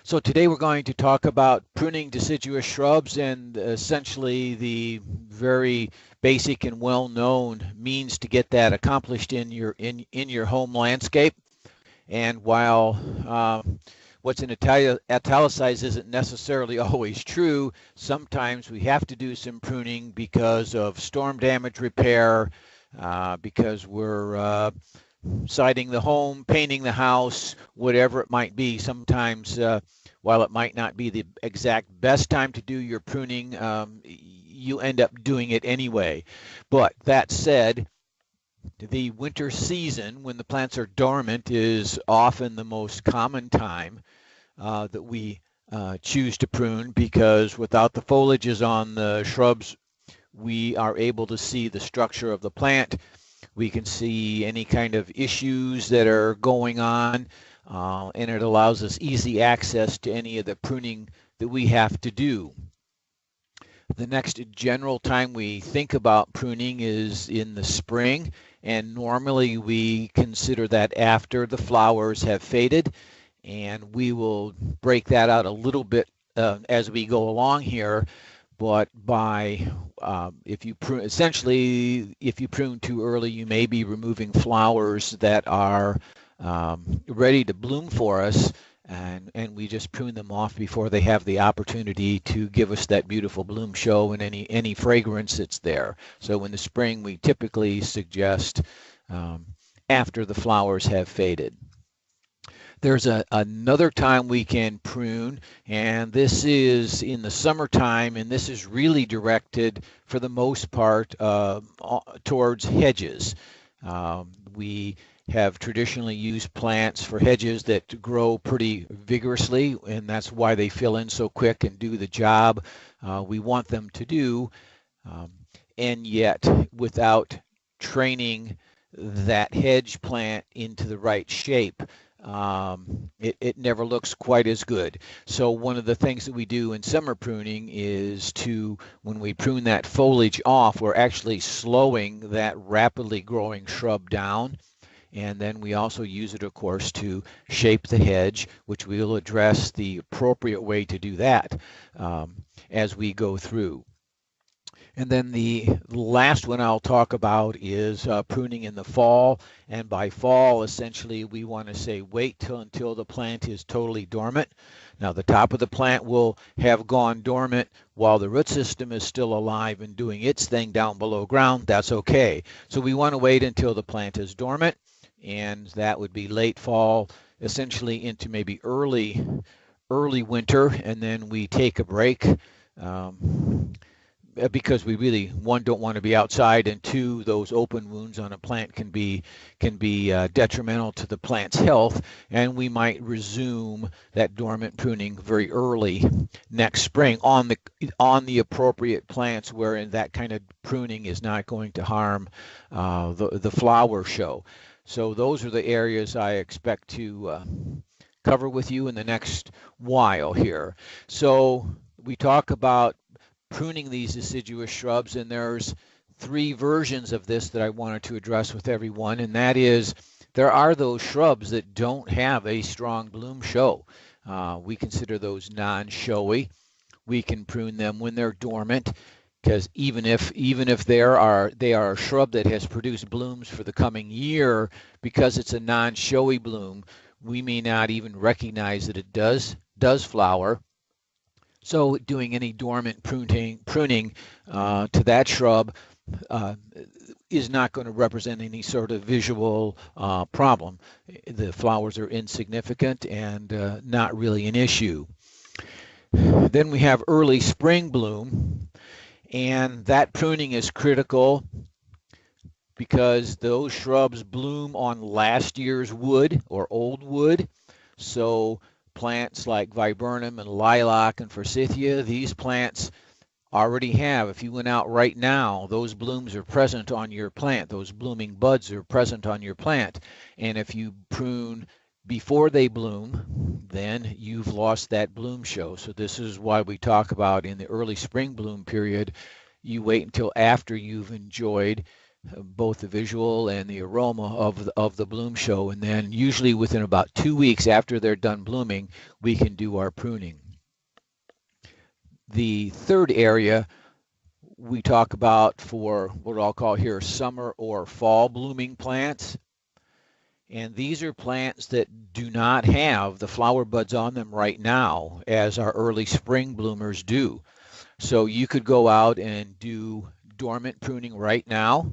So today we're going to talk about pruning deciduous shrubs and essentially the very basic and well-known means to get that accomplished in your home landscape. And while what's in italicized isn't necessarily always true, sometimes we have to do some pruning because of storm damage repair, because we're siding the home, painting the house, whatever it might be. Sometimes, while it might not be the exact best time to do your pruning, you end up doing it anyway. But that said, the winter season, when the plants are dormant, is often the most common time that we choose to prune, because without the foliages on the shrubs, we are able to see the structure of the plant. We can see any kind of issues that are going on, and it allows us easy access to any of the pruning that we have to do. The next general time we think about pruning is in the spring, and normally we consider that after the flowers have faded, and we will break that out a little bit as we go along here. But if you prune, essentially, if you prune too early, you may be removing flowers that are ready to bloom for us, and we just prune them off before they have the opportunity to give us that beautiful bloom show and any fragrance that's there. So in the spring, we typically suggest after the flowers have faded. There's another time we can prune, and this is in the summertime, and this is really directed for the most part towards hedges. We have traditionally used plants for hedges that grow pretty vigorously, and that's why they fill in so quick and do the job we want them to do, and yet without training that hedge plant into the right shape, it never looks quite as good. So one of the things that we do in summer pruning is when we prune that foliage off, we're actually slowing that rapidly growing shrub down. And then we also use it, of course, to shape the hedge, which we will address the appropriate way to do that as we go through. And then the last one I'll talk about is pruning in the fall. And by fall, essentially, we want to say wait until the plant is totally dormant. Now, the top of the plant will have gone dormant while the root system is still alive and doing its thing down below ground. That's okay. So we want to wait until the plant is dormant, and that would be late fall, essentially into maybe early winter, and then we take a break. Because we really, one, don't want to be outside, and two, those open wounds on a plant can be detrimental to the plant's health, and we might resume that dormant pruning very early next spring on the appropriate plants, wherein that kind of pruning is not going to harm the flower show. So those are the areas I expect to cover with you in the next while here. So we talk about pruning these deciduous shrubs, and there's three versions of this that I wanted to address with everyone, and that is there are those shrubs that don't have a strong bloom show. We consider those non-showy. We can prune them when they're dormant, because even if they are a shrub that has produced blooms for the coming year, because it's a non-showy bloom, we may not even recognize that it does flower. So doing any dormant pruning to that shrub is not going to represent any sort of visual problem. The flowers are insignificant and not really an issue. Then we have early spring bloom, and that pruning is critical because those shrubs bloom on last year's wood or old wood. So plants like viburnum and lilac and forsythia, these plants already have, if you went out right now, those blooms are present on your plant. Those blooming buds are present on your plant. And if you prune before they bloom, then you've lost that bloom show. So this is why we talk about in the early spring bloom period, you wait until after you've enjoyed both the visual and the aroma of the bloom show. And then usually within about 2 weeks after they're done blooming, we can do our pruning. The third area we talk about for what I'll call here summer or fall blooming plants. And these are plants that do not have the flower buds on them right now as our early spring bloomers do. So you could go out and do dormant pruning right now,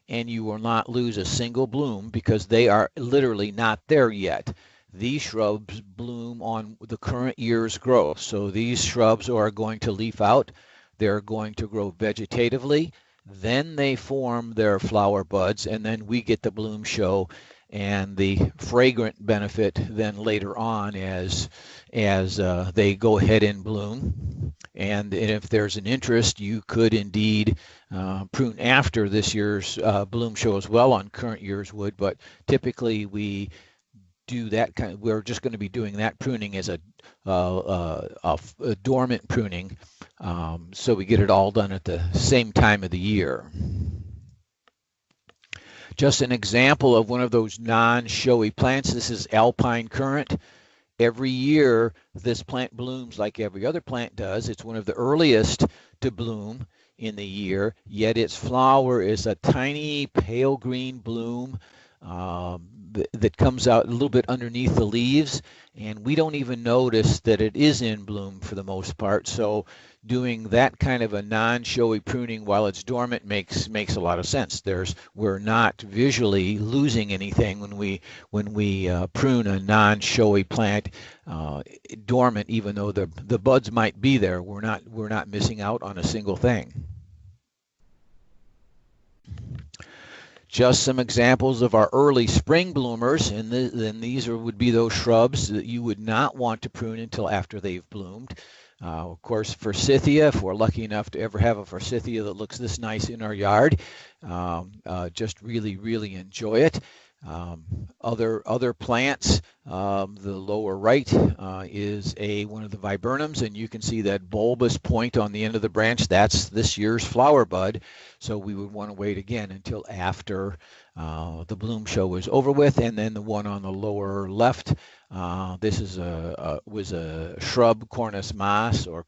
and you will not lose a single bloom because they are literally not there yet. These shrubs bloom on the current year's growth. So these shrubs are going to leaf out. They're going to grow vegetatively. Then they form their flower buds, and then we get the bloom show and the fragrant benefit then later on as they go ahead and bloom. And if there's an interest, you could indeed prune after this year's bloom show as well on current year's wood, but typically we do that we're just going to be doing that pruning as a dormant pruning, so we get it all done at the same time of the year. Just an example of one of those non-showy plants. This is alpine currant. Every year this plant blooms like every other plant does. It's one of the earliest to bloom in the year, yet its flower is a tiny pale green bloom that comes out a little bit underneath the leaves, and we don't even notice that it is in bloom for the most part. So doing that kind of a non-showy pruning while it's dormant makes a lot of sense. We're not visually losing anything when we prune a non-showy plant dormant, even though the buds might be there. We're not missing out on a single thing. Just some examples of our early spring bloomers, and then these would be those shrubs that you would not want to prune until after they've bloomed. Of course, forsythia, if we're lucky enough to ever have a forsythia that looks this nice in our yard, just really enjoy it. Other plants, the lower right is one of the viburnums, and you can see that bulbous point on the end of the branch. That's this year's flower bud. So we would want to wait again until after the bloom show was over with. And then the one on the lower left, this is was a shrub, Cornus mas, or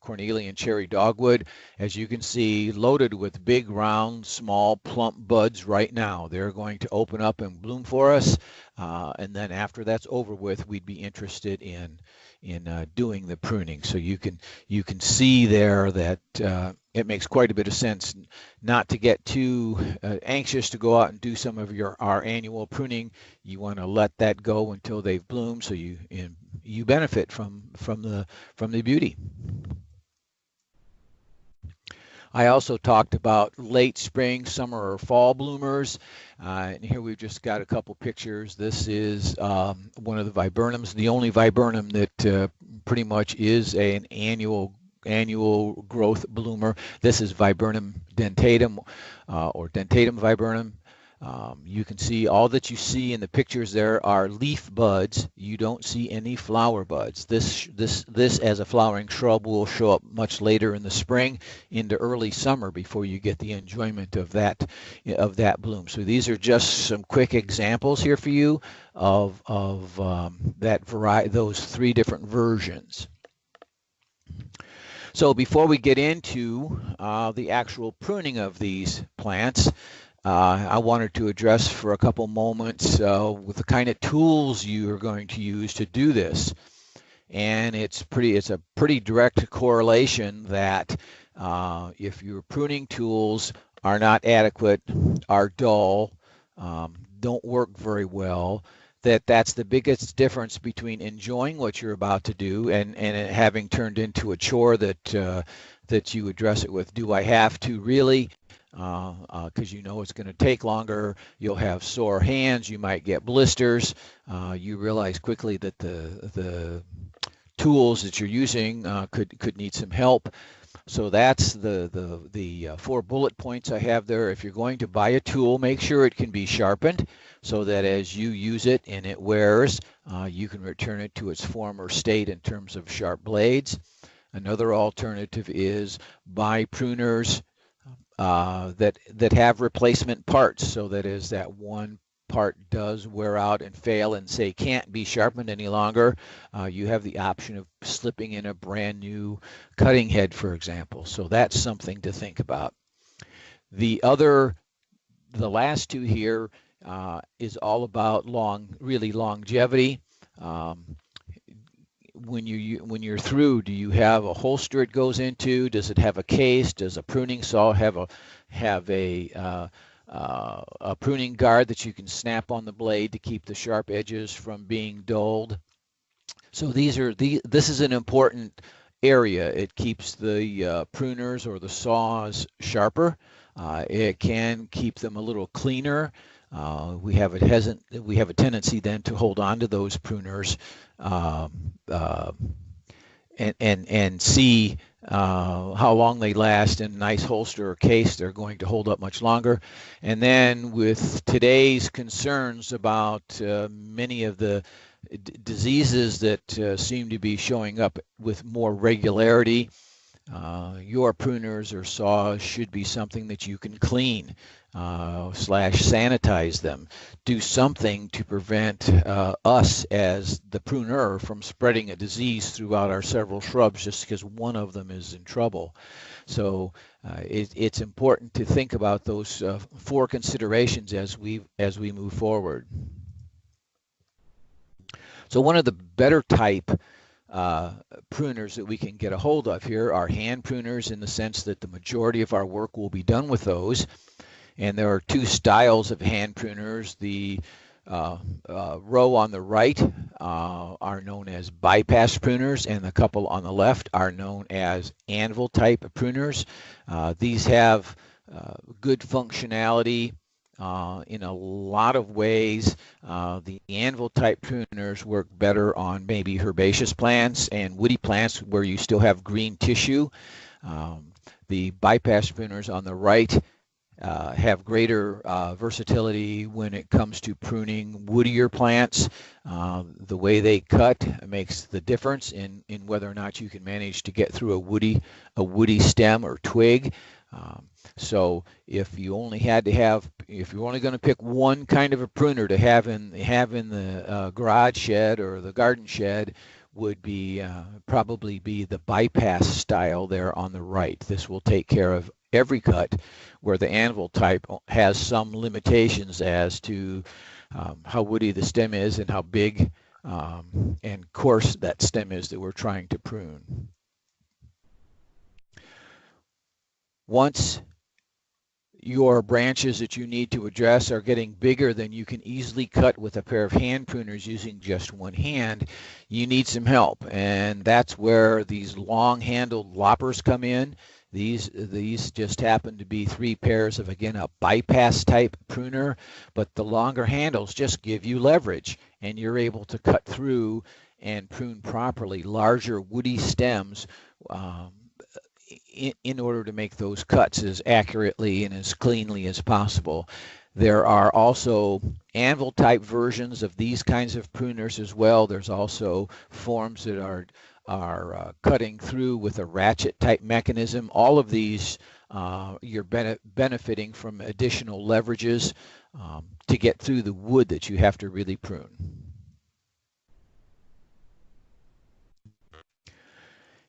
Cornelian cherry dogwood. As you can see, loaded with big, round, small, plump buds right now. They're going to open up and bloom for us, and then after that's over with, we'd be interested in doing the pruning. So you can see there that it makes quite a bit of sense not to get too anxious to go out and do some of our annual pruning. You want to let that go until they've bloomed, so you benefit from the beauty. I also talked about late spring, summer, or fall bloomers. And here we've just got a couple pictures. This is one of the viburnums, the only viburnum that pretty much is an annual growth bloomer. This is Viburnum dentatum, or dentatum viburnum. You can see all that you see in the pictures there are leaf buds. You don't see any flower buds. This as a flowering shrub will show up much later in the spring into early summer before you get the enjoyment of that bloom. So these are just some quick examples here for you of that variety, those three different versions. So before we get into the actual pruning of these plants, I wanted to address for a couple moments with the kind of tools you are going to use to do this. And it's a pretty direct correlation that if your pruning tools are not adequate, are dull, don't work very well, that's the biggest difference between enjoying what you're about to do and it having turned into a chore that you address it with. Do I have to really? Because you know it's going to take longer. You'll have sore hands. You might get blisters. You realize quickly that the tools that you're using could need some help. So that's the 4 bullet points I have there. If you're going to buy a tool, make sure it can be sharpened so that as you use it and it wears, you can return it to its former state in terms of sharp blades. Another alternative is buy pruners that have replacement parts, so that as that one part does wear out and fail and say can't be sharpened any longer, you have the option of slipping in a brand new cutting head, for example. So that's something to think about. The last two here is all about longevity. When you're through, do you have a holster it goes into? Does it have a case? Does a pruning saw have a pruning guard that you can snap on the blade to keep the sharp edges from being dulled? So this is an important area. It keeps the pruners or the saws sharper. It can keep them a little cleaner. We have a tendency then to hold on to those pruners and see how long they last. In a nice holster or case, they're going to hold up much longer. And then with today's concerns about many of the diseases that seem to be showing up with more regularity, your pruners or saws should be something that you can clean / sanitize them. Do something to prevent us as the pruner from spreading a disease throughout our several shrubs just because one of them is in trouble. So it's important to think about those 4 considerations as we move forward. So one of the better type pruners that we can get a hold of here are hand pruners, in the sense that the majority of our work will be done with those. And there are 2 styles of hand pruners. The row on the right are known as bypass pruners, and the couple on the left are known as Anvil type pruners. These have good functionality in a lot of ways. The Anvil type pruners work better on maybe herbaceous plants and woody plants where you still have green tissue. The bypass pruners on the right have greater versatility when it comes to pruning woodier plants. The way they cut makes the difference in whether or not you can manage to get through a woody stem or twig. So if you only if you're only going to pick one kind of a pruner to have in the garage shed or the garden shed, would be probably be the bypass style there on the right. This will take care of every cut, where the Anvil type has some limitations as to how woody the stem is and how big and coarse that stem is that we're trying to prune. Once your branches that you need to address are getting bigger than you can easily cut with a pair of hand pruners using just one hand, you need some help. And that's where these long-handled loppers come in. These just happen to be 3 pairs of, again, a bypass type pruner, but the longer handles just give you leverage, and you're able to cut through and prune properly larger woody stems in order to make those cuts as accurately and as cleanly as possible. There are also Anvil type versions of these kinds of pruners as well. There's also forms that are cutting through with a ratchet type mechanism. All of these you're benefiting from additional leverages to get through the wood that you have to really prune.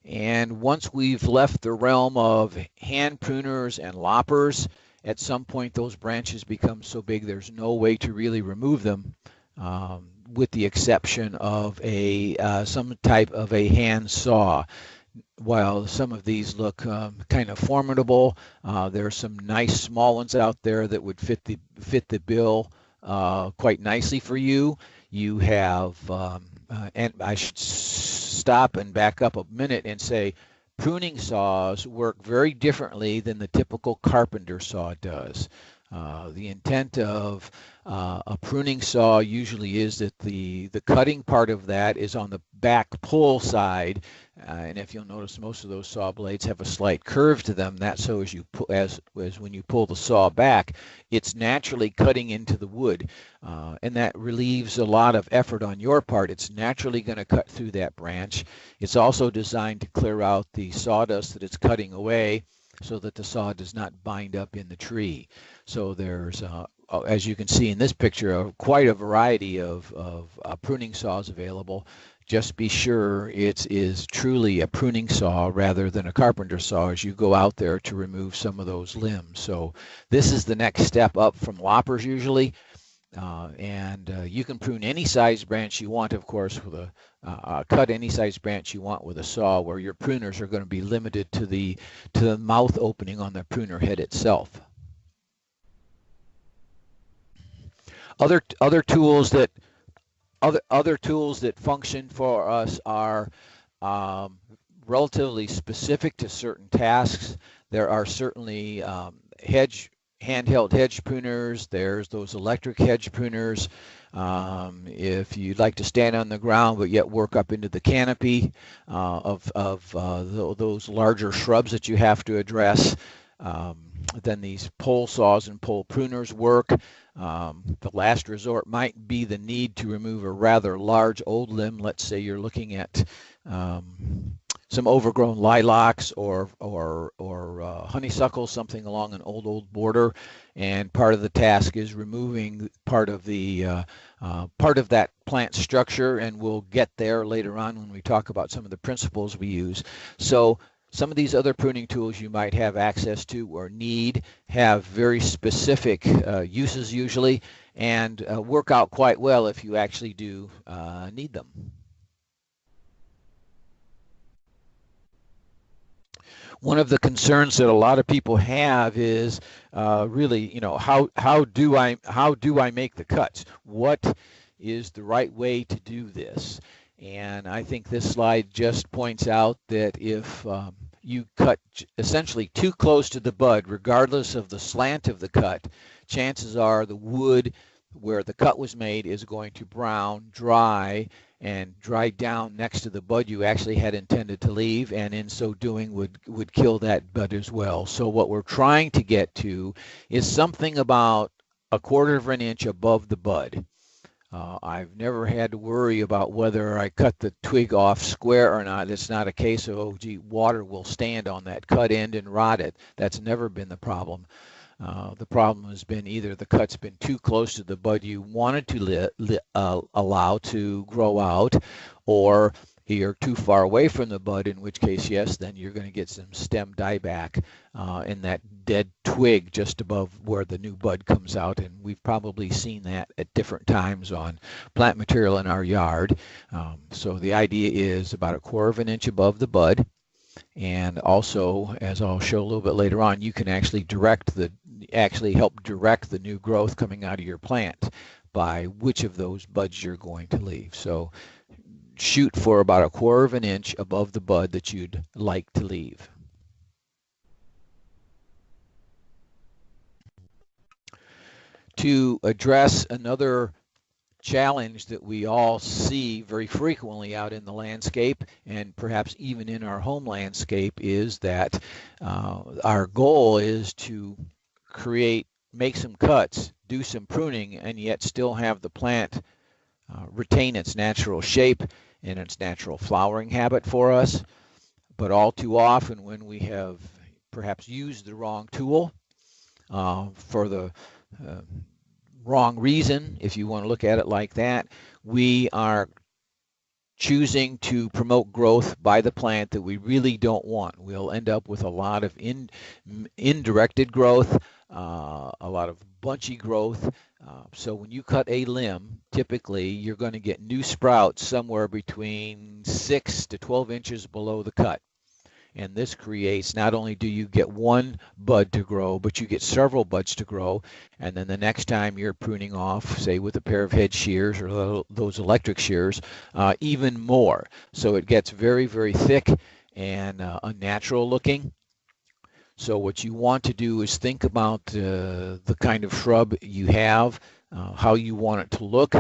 And once we've left the realm of hand pruners and loppers, at some point those branches become so big there's no way to really remove them, with the exception of some type of a hand saw. While some of these look kind of formidable, there are some nice small ones out there that would fit the bill quite nicely for you. You have, and I should stop and back up a minute and say, pruning saws work very differently than the typical carpenter saw does. The intent of a pruning saw usually is that the cutting part of that is on the back pull side, and if you'll notice, most of those saw blades have a slight curve to them. That's so as when you pull the saw back, it's naturally cutting into the wood, and that relieves a lot of effort on your part. It's naturally going to cut through that branch. It's also designed to clear out the sawdust that it's cutting away, so that the saw does not bind up in the tree. So there's, as you can see in this picture, quite a variety of pruning saws available. Just be sure it is truly a pruning saw rather than a carpenter saw as you go out there to remove some of those limbs. So this is the next step up from loppers usually. You can prune any size branch you want, of course, with cut any size branch you want with a saw, where your pruners are going to be limited to the mouth opening on the pruner head itself. Other tools that function for us are relatively specific to certain tasks. There are certainly handheld hedge pruners. There's those electric hedge pruners. If you'd like to stand on the ground but yet work up into the canopy of those larger shrubs that you have to address, then these pole saws and pole pruners work. The last resort might be the need to remove a rather large old limb. Let's say you're looking at some overgrown lilacs or honeysuckle, something along an old border, and part of the task is removing part of that plant structure, and we'll get there later on when we talk about some of the principles we use. So some of these other pruning tools you might have access to or need have very specific uses usually, and work out quite well if you actually do need them. One of the concerns that a lot of people have is really, how do I make the cuts? What is the right way to do this? And I think this slide just points out that if you cut essentially too close to the bud, regardless of the slant of the cut, chances are the wood where the cut was made is going to brown, dry, and dry down next to the bud you actually had intended to leave, and in so doing would kill that bud as well. So what we're trying to get to is something about 1/4 of an inch above the bud. I've never had to worry about whether I cut the twig off square or not. It's not a case of, oh gee, water will stand on that cut end and rot it. That's never been the problem. The problem has been either the cut's been too close to the bud you wanted to allow to grow out, or you're too far away from the bud, in which case, yes, then you're going to get some stem dieback in that dead twig just above where the new bud comes out, and we've probably seen that at different times on plant material in our yard. So the idea is about 1/4 of an inch above the bud. And also, as I'll show a little bit later on, you can actually help direct the new growth coming out of your plant by which of those buds you're going to leave. So shoot for about 1/4 of an inch above the bud that you'd like to leave. To address another challenge that we all see very frequently out in the landscape, and perhaps even in our home landscape, is that our goal is to make some cuts, do some pruning, and yet still have the plant retain its natural shape and its natural flowering habit for us. But all too often, when we have perhaps used the wrong tool for the wrong reason, if you want to look at it like that, we are choosing to promote growth by the plant that we really don't want. We'll end up with a lot of indirected growth, a lot of bunchy growth. So when you cut a limb, typically you're going to get new sprouts somewhere between 6 to 12 inches below the cut. And this creates, not only do you get one bud to grow, but you get several buds to grow. And then the next time you're pruning off, say with a pair of hedge shears or those electric shears, even more. So it gets very, very thick and unnatural looking. So what you want to do is think about the kind of shrub you have, how you want it to look,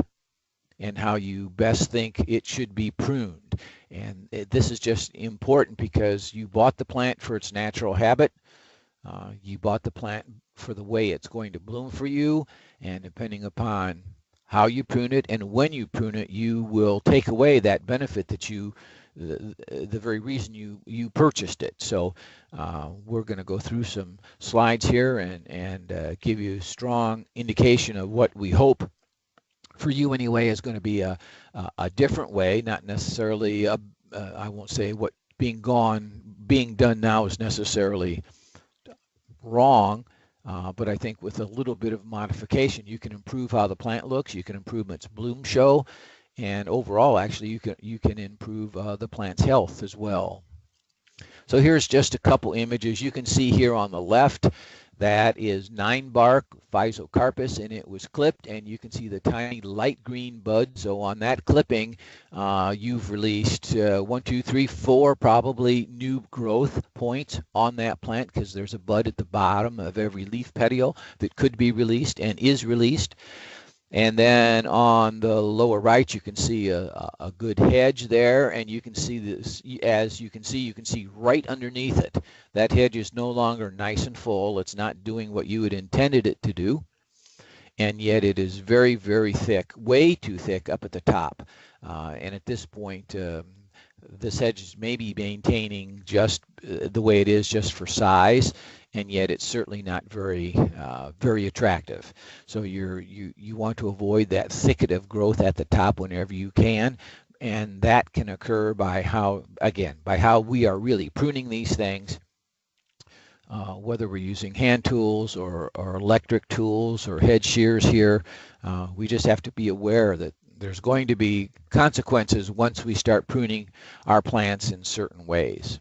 and how you best think it should be pruned. And this is just important because you bought the plant for its natural habit. You bought the plant for the way it's going to bloom for you, and depending upon how you prune it and when you prune it, you will take away that benefit that you the very reason you purchased it. So we're going to go through some slides here and give you a strong indication of what we hope for you anyway is going to be a different way, not necessarily I won't say what being done now is necessarily wrong, but I think with a little bit of modification you can improve how the plant looks, you can improve its bloom show, and overall actually you can improve the plant's health as well. So here's just a couple images. You can see here on the left that is 9-bark Physocarpus, and it was clipped, and you can see the tiny light green bud. So on that clipping, you've released 1, 2, 3, 4 probably new growth points on that plant, because there's a bud at the bottom of every leaf petiole that could be released and is released. And then on the lower right, you can see a good hedge there, and you can see this, as you can see right underneath it. That hedge is no longer nice and full. It's not doing what you had intended it to do, and yet it is very, very thick, way too thick up at the top. And at this point, this hedge is maybe maintaining just the way it is, just for size, and yet it's certainly not very very attractive. So you want to avoid that thicket of growth at the top whenever you can, and that can occur by how we are really pruning these things, whether we're using hand tools or electric tools or hedge shears here. We just have to be aware that there's going to be consequences once we start pruning our plants in certain ways.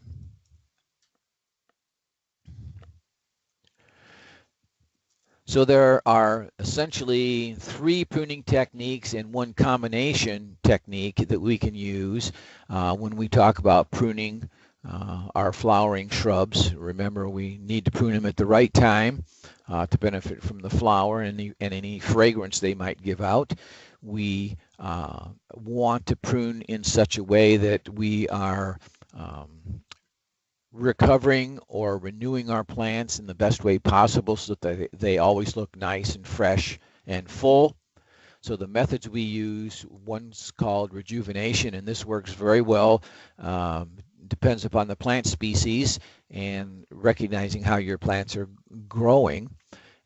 So there are essentially 3 pruning techniques and 1 combination technique that we can use when we talk about pruning our flowering shrubs. Remember, we need to prune them at the right time to benefit from the flower and any fragrance they might give out. We want to prune in such a way that we are recovering or renewing our plants in the best way possible, so that they always look nice and fresh and full. So the methods we use, one's called rejuvenation, and this works very well. Depends upon the plant species and recognizing how your plants are growing,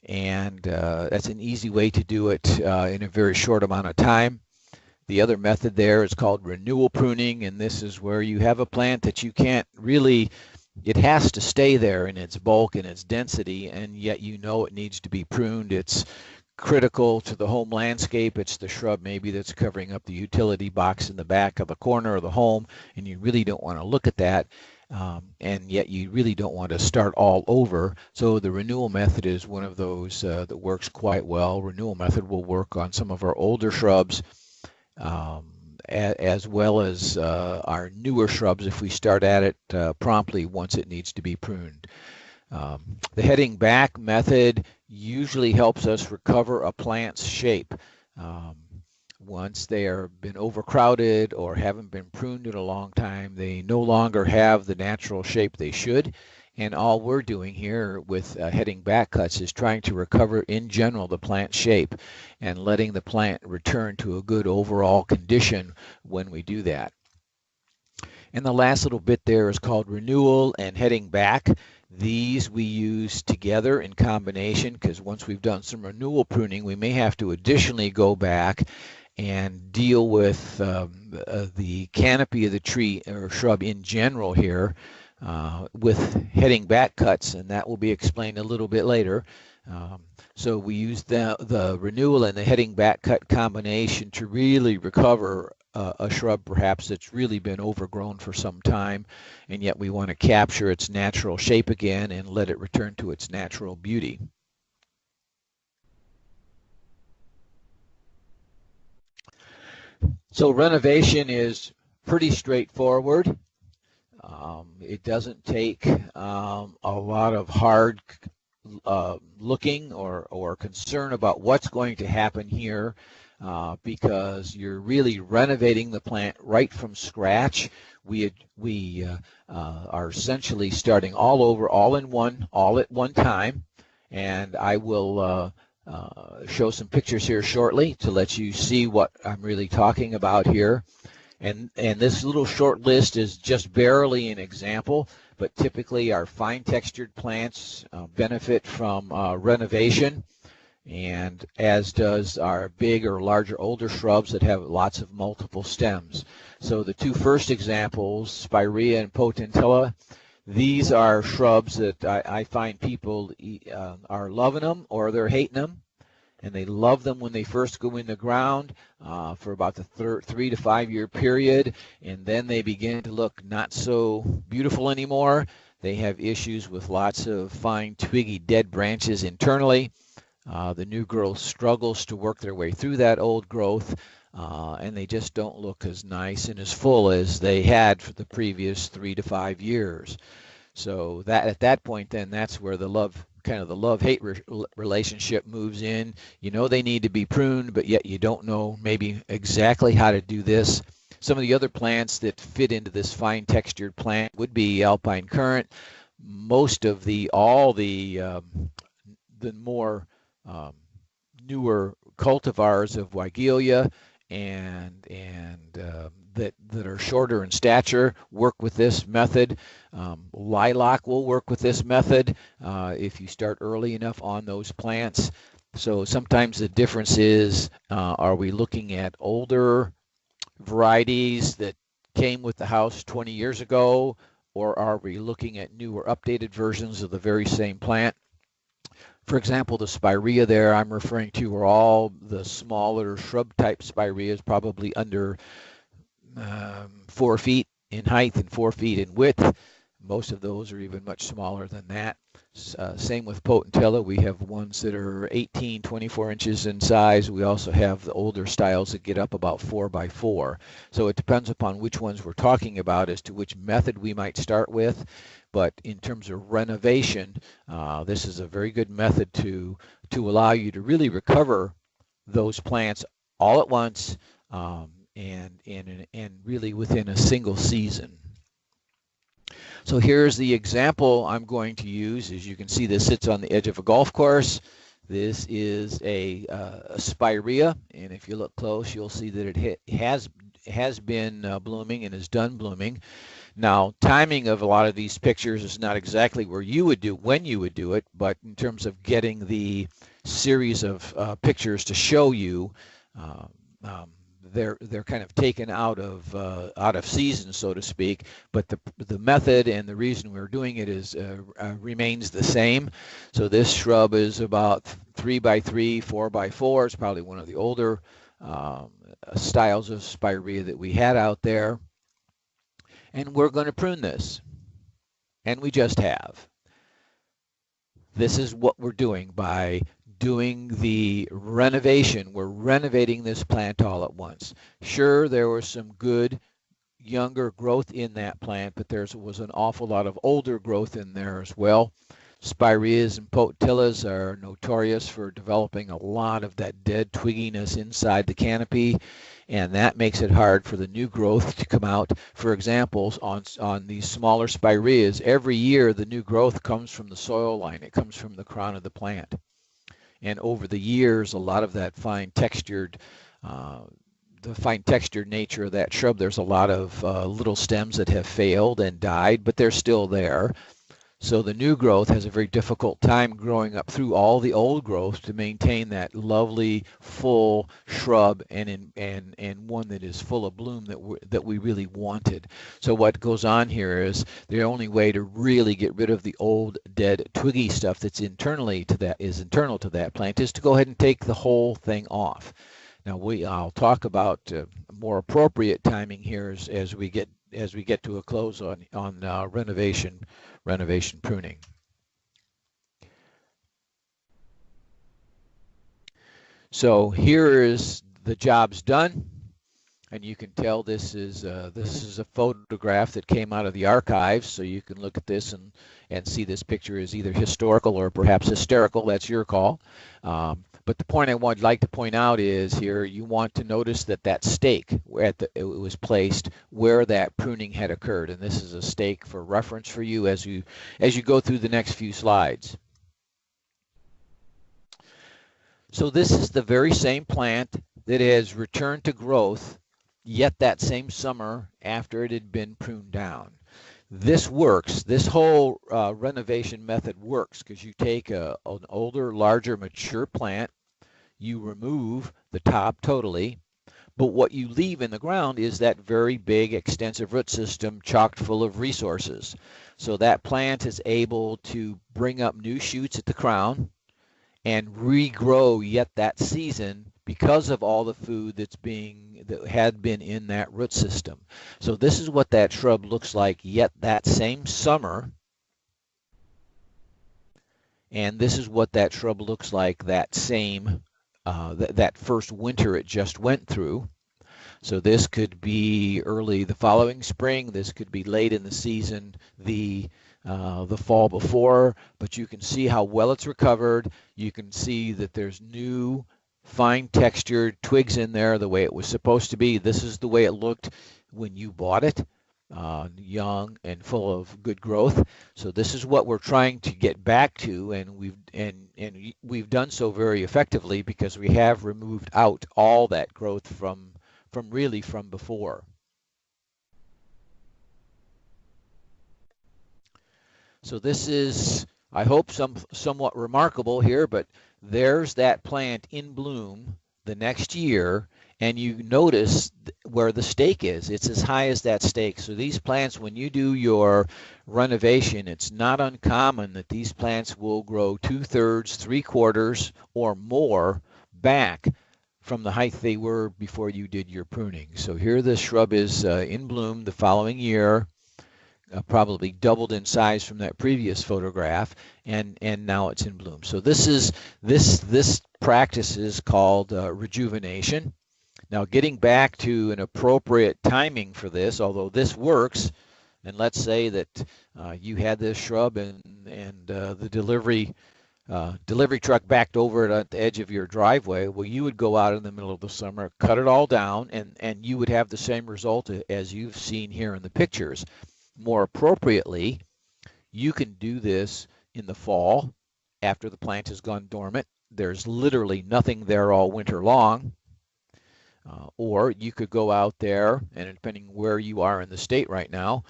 and that's an easy way to do it in a very short amount of time. The other method there is called renewal pruning, and this is where you have a plant that you can't really, it has to stay there in its bulk and its density, and yet you know it needs to be pruned. It's critical to the home landscape. It's the shrub maybe that's covering up the utility box in the back of the corner of the home, and you really don't want to look at that, and yet you really don't want to start all over. So the renewal method is one of those that works quite well. Renewal method will work on some of our older shrubs, as well as our newer shrubs if we start at it promptly once it needs to be pruned. The heading back method usually helps us recover a plant's shape. Once they are been overcrowded or haven't been pruned in a long time, they no longer have the natural shape they should. And all we're doing here with heading back cuts is trying to recover in general the plant shape and letting the plant return to a good overall condition when we do that. And the last little bit there is called renewal and heading back. These we use together in combination, because once we've done some renewal pruning, we may have to additionally go back and deal with the canopy of the tree or shrub in general here, with heading back cuts, and that will be explained a little bit later. So we use the renewal and the heading back cut combination to really recover a shrub perhaps that's really been overgrown for some time, and yet we want to capture its natural shape again and let it return to its natural beauty. So renovation is pretty straightforward. It doesn't take a lot of hard looking or concern about what's going to happen here, because you're really renovating the plant right from scratch. We are essentially starting all over, all at one time, and I will show some pictures here shortly to let you see what I'm really talking about here. And this little short list is just barely an example, but typically our fine textured plants benefit from renovation, and as does our big or larger older shrubs that have lots of multiple stems. So the two first examples, Spirea and Potentilla, these are shrubs that I find people are loving them or they're hating them. And they love them when they first go in the ground for about the 3 to 5 year period, and then they begin to look not so beautiful anymore. They have issues with lots of fine twiggy dead branches internally. The new growth struggles to work their way through that old growth, and they just don't look as nice and as full as they had for the previous 3 to 5 years. So that at that point, then that's where the love-hate relationship moves in. You know they need to be pruned, but yet you don't know maybe exactly how to do this. Some of the other plants that fit into this fine textured plant would be alpine currant. Most of all the more newer cultivars of Weigelia and that are shorter in stature work with this method. Lilac will work with this method if you start early enough on those plants. So sometimes the difference is, are we looking at older varieties that came with the house 20 years ago, or are we looking at newer updated versions of the very same plant? For example, the Spirea there I'm referring to are all the smaller shrub type Spireas, probably under 4 feet in height and 4 feet in width. Most of those are even much smaller than that. Same with Potentilla. We have ones that are 18, 24 inches in size. We also have the older styles that get up about 4 by 4. So it depends upon which ones we're talking about as to which method we might start with. But in terms of renovation, this is a very good method to allow you to really recover those plants all at once, and really within a single season. So here's the example I'm going to use. As you can see, this sits on the edge of a golf course. This is a Spirea, and if you look close, you'll see that it has been blooming and is done blooming. Now, timing of a lot of these pictures is not exactly when you would do it, but in terms of getting the series of pictures to show you, they're kind of taken out of season, so to speak. But the method and the reason we're doing it is remains the same. So this shrub is about 3 by 3, 4 by 4. It's probably one of the older styles of Spirea that we had out there. And we're going to prune this, and we just have. This is what we're doing by doing the renovation. We're renovating this plant all at once. Sure, there was some good younger growth in that plant, but there was an awful lot of older growth in there as well. Spireas and Potentillas are notorious for developing a lot of that dead twigginess inside the canopy, and that makes it hard for the new growth to come out. For example, on these smaller Spireas, every year the new growth comes from the soil line. It comes from the crown of the plant. And over the years, a lot of that fine textured nature of that shrub, there's a lot of little stems that have failed and died, but they're still there. So the new growth has a very difficult time growing up through all the old growth to maintain that lovely full shrub and one that is full of bloom that we really wanted. So what goes on here is the only way to really get rid of the old dead twiggy stuff that's internal to that plant is to go ahead and take the whole thing off. Now I'll talk about more appropriate timing here as we get to a close on renovation pruning. So here is the job's done, and you can tell this is a photograph that came out of the archives. So you can look at this and see this picture is either historical or perhaps hysterical. That's your call. But the point I would like to point out is here you want to notice that stake it was placed where that pruning had occurred, and this is a stake for reference for you as you go through the next few slides. So this is the very same plant that has returned to growth yet that same summer after it had been pruned down. This works. This whole renovation method works because you take an older, larger, mature plant, you remove the top totally, but what you leave in the ground is that very big, extensive root system chocked full of resources. So that plant is able to bring up new shoots at the crown and regrow yet that season because of all the food that had been in that root system. So this is what that shrub looks like yet that same summer, and this is what that shrub looks like that same that first winter it just went through. So this could be early the following spring. This could be late in the season, the fall before. But you can see how well it's recovered. You can see that there's new, fine textured twigs in there the way it was supposed to be. This is the way it looked when you bought it, young and full of good growth. So this is what we're trying to get back to, and we've done so very effectively because we have removed out all that growth from before. So this is, I hope, somewhat remarkable here, but there's that plant in bloom the next year, and you notice where the stake is. It's as high as that stake. So these plants, when you do your renovation, it's not uncommon that these plants will grow 2/3, 3/4, or more back from the height they were before you did your pruning. So here the shrub is in bloom the following year, probably doubled in size from that previous photograph, and now it's in bloom. So this practice is called rejuvenation. Now getting back to an appropriate timing for this, although this works, and let's say that you had this shrub and the delivery truck backed over it at the edge of your driveway, well, you would go out in the middle of the summer, cut it all down, and you would have the same result as you've seen here in the pictures. More appropriately, you can do this in the fall after the plant has gone dormant. There's literally nothing there all winter long. Or you could go out there, and depending where you are in the state right now,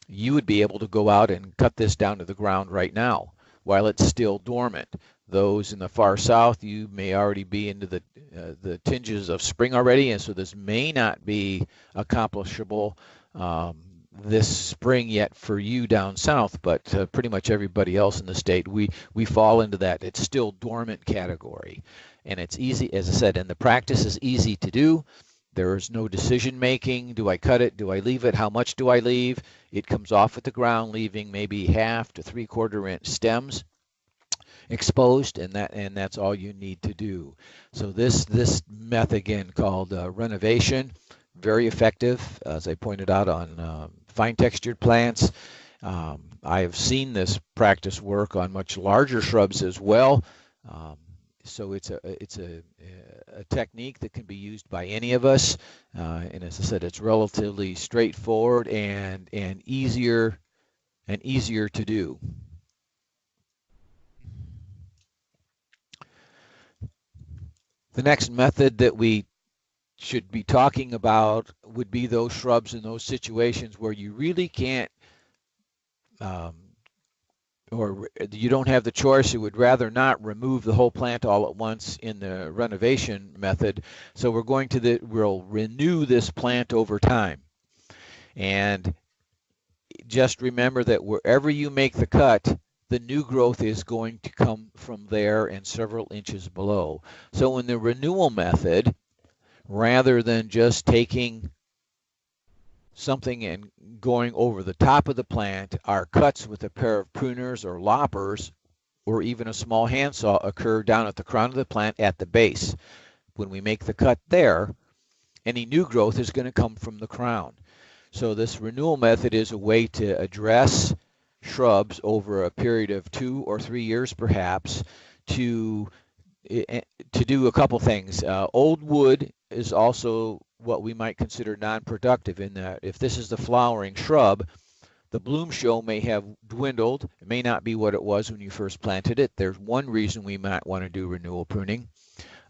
you would be able to go out and cut this down to the ground right now while it's still dormant. Those in the far south, you may already be into the tinges of spring already, and so this may not be accomplishable this spring yet for you down south, but pretty much everybody else in the state, we fall into that. It's still dormant category, and it's easy, as I said, and the practice is easy to do. There is no decision making. Do I cut it? Do I leave it? How much do I leave? It comes off at the ground, leaving maybe 1/2 to 3/4 inch stems exposed, and that's all you need to do. So this method again called renovation, very effective, as I pointed out, on fine textured plants. I have seen this practice work on much larger shrubs as well. So it's a technique that can be used by any of us, and as I said, it's relatively straightforward and easier to do. The next method that we should be talking about would be those shrubs in those situations where you really can't or you don't have the choice, you would rather not remove the whole plant all at once in the renovation method. So we'll renew this plant over time. And just remember that wherever you make the cut, the new growth is going to come from there and several inches below. So in the renewal method, rather than just taking something and going over the top of the plant, our cuts with a pair of pruners or loppers or even a small handsaw occur down at the crown of the plant at the base. When we make the cut there, any new growth is going to come from the crown. So this renewal method is a way to address shrubs over a period of 2 or 3 years perhaps to do a couple things. Old wood is also what we might consider non-productive in that if this is the flowering shrub, the bloom show may have dwindled. It may not be what it was when you first planted it. There's one reason we might want to do renewal pruning.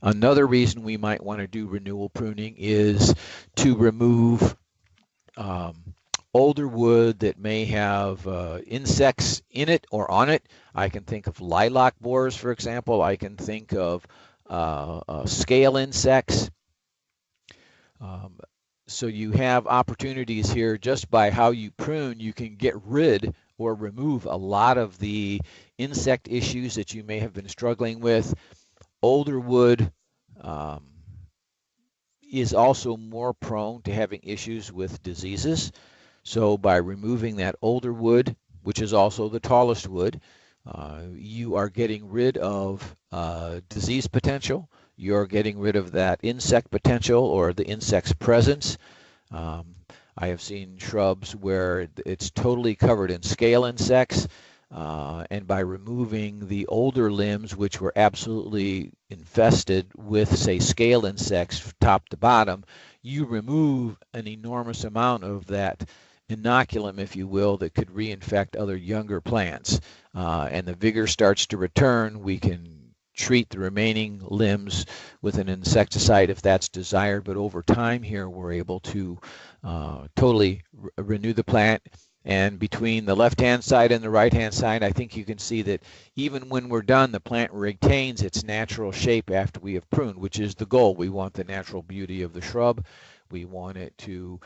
Another reason we might want to do renewal pruning is to remove older wood that may have insects in it or on it. I can think of lilac borers, for example. I can think of scale insects. So you have opportunities here just by how you prune. You can get rid or remove a lot of the insect issues that you may have been struggling with. Older wood is also more prone to having issues with diseases. So by removing that older wood, which is also the tallest wood, you are getting rid of disease potential. You're getting rid of that insect potential or the insect's presence. I have seen shrubs where it's totally covered in scale insects, and by removing the older limbs, which were absolutely infested with, say, scale insects top to bottom, you remove an enormous amount of that inoculum, if you will, that could reinfect other younger plants. And the vigor starts to return. We can treat the remaining limbs with an insecticide if that's desired, but over time here we're able to totally renew the plant. And between the left-hand side and the right-hand side, I think you can see that even when we're done, the plant retains its natural shape after we have pruned, which is the goal. We want the natural beauty of the shrub. We want it to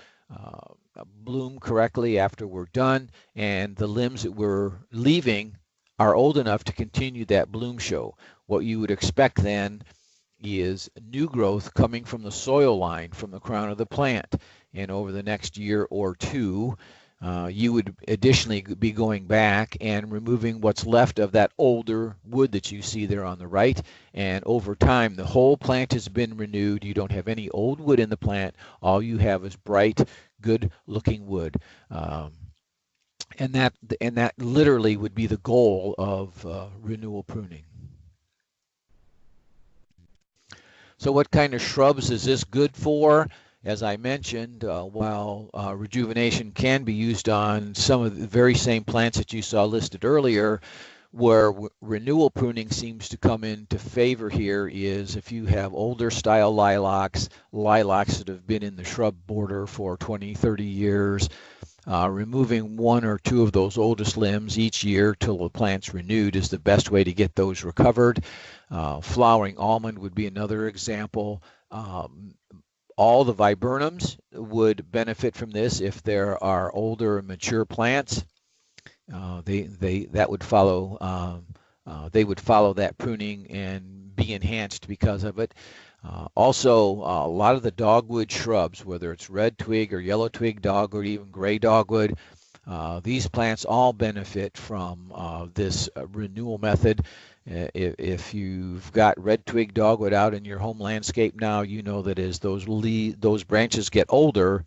bloom correctly after we're done, and the limbs that we're leaving are old enough to continue that bloom show. What you would expect then is new growth coming from the soil line, from the crown of the plant. And over the next year or two, you would additionally be going back and removing what's left of that older wood that you see there on the right. And over time, the whole plant has been renewed. You don't have any old wood in the plant. All you have is bright, good-looking wood. And that literally would be the goal of renewal pruning. So what kind of shrubs is this good for? As I mentioned, while rejuvenation can be used on some of the very same plants that you saw listed earlier, where renewal pruning seems to come into favor here is if you have older style lilacs that have been in the shrub border for 20, 30 years, removing one or two of those oldest limbs each year till the plant's renewed is the best way to get those recovered. Flowering almond would be another example. All the viburnums would benefit from this if there are older mature plants. They would follow that pruning and be enhanced because of it. Also, a lot of the dogwood shrubs, whether it's red twig or yellow twig dogwood, even gray dogwood, these plants all benefit from this renewal method. If you've got red twig dogwood out in your home landscape now, you know that as those branches get older,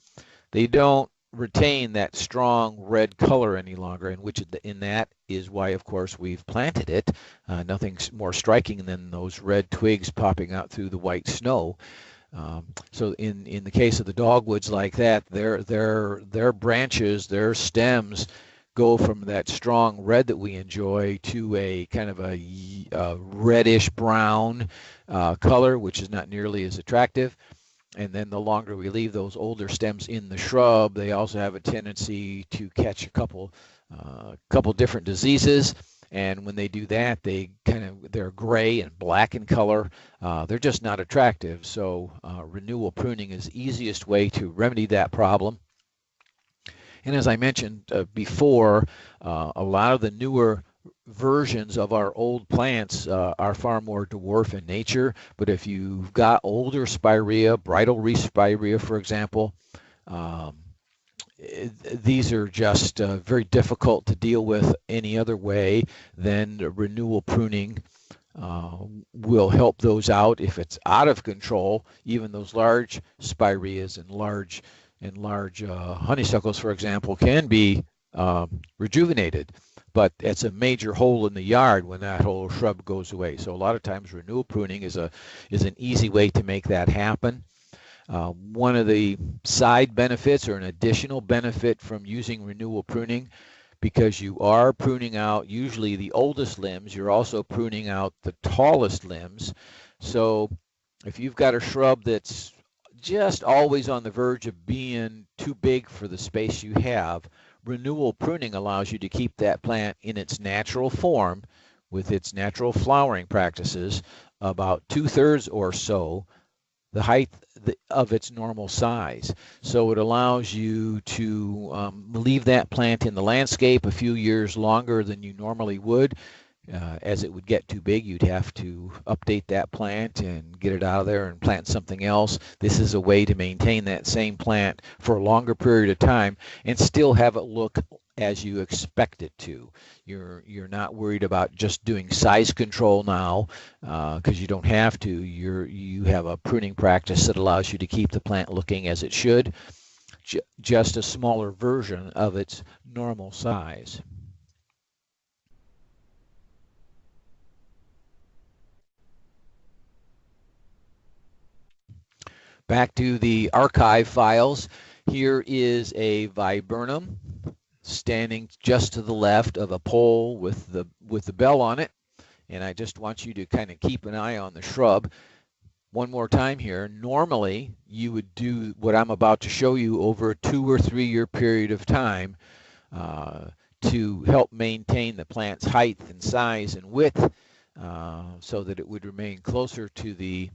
they don't retain that strong red color any longer, in that is why, of course, we've planted it. Nothing's more striking than those red twigs popping out through the white snow. So in the case of the dogwoods like that, their branches, their stems go from that strong red that we enjoy to a kind of a reddish brown color, which is not nearly as attractive. And then the longer we leave those older stems in the shrub, they also have a tendency to catch a couple different diseases. And when they do that, they're gray and black in color. They're just not attractive. So renewal pruning is the easiest way to remedy that problem. And as I mentioned before, a lot of the newer versions of our old plants are far more dwarf in nature. But if you've got older spirea, bridal wreath spirea, for example, these are just very difficult to deal with any other way than renewal pruning will help those out. If it's out of control, even those large spireas and large honeysuckles, for example, can be rejuvenated. But it's a major hole in the yard when that whole shrub goes away. So a lot of times renewal pruning is an easy way to make that happen. One of the side benefits or an additional benefit from using renewal pruning, because you are pruning out usually the oldest limbs, you're also pruning out the tallest limbs. So If you've got a shrub that's just always on the verge of being too big for the space you have, renewal pruning allows you to keep that plant in its natural form with its natural flowering practices about 2/3 or so the height of its normal size. So it allows you to leave that plant in the landscape a few years longer than you normally would. As it would get too big, you'd have to update that plant and get it out of there and plant something else. This is a way to maintain that same plant for a longer period of time and still have it look as you expect it to. You're not worried about just doing size control now because you don't have to. You have a pruning practice that allows you to keep the plant looking as it should, just a smaller version of its normal size. Back to the archive files. Here is a viburnum standing just to the left of a pole with the bell on it. And I just want you to kind of keep an eye on the shrub. One more time here. Normally, you would do what I'm about to show you over a 2 or 3 year period of time to help maintain the plant's height and size and width so that it would remain closer to the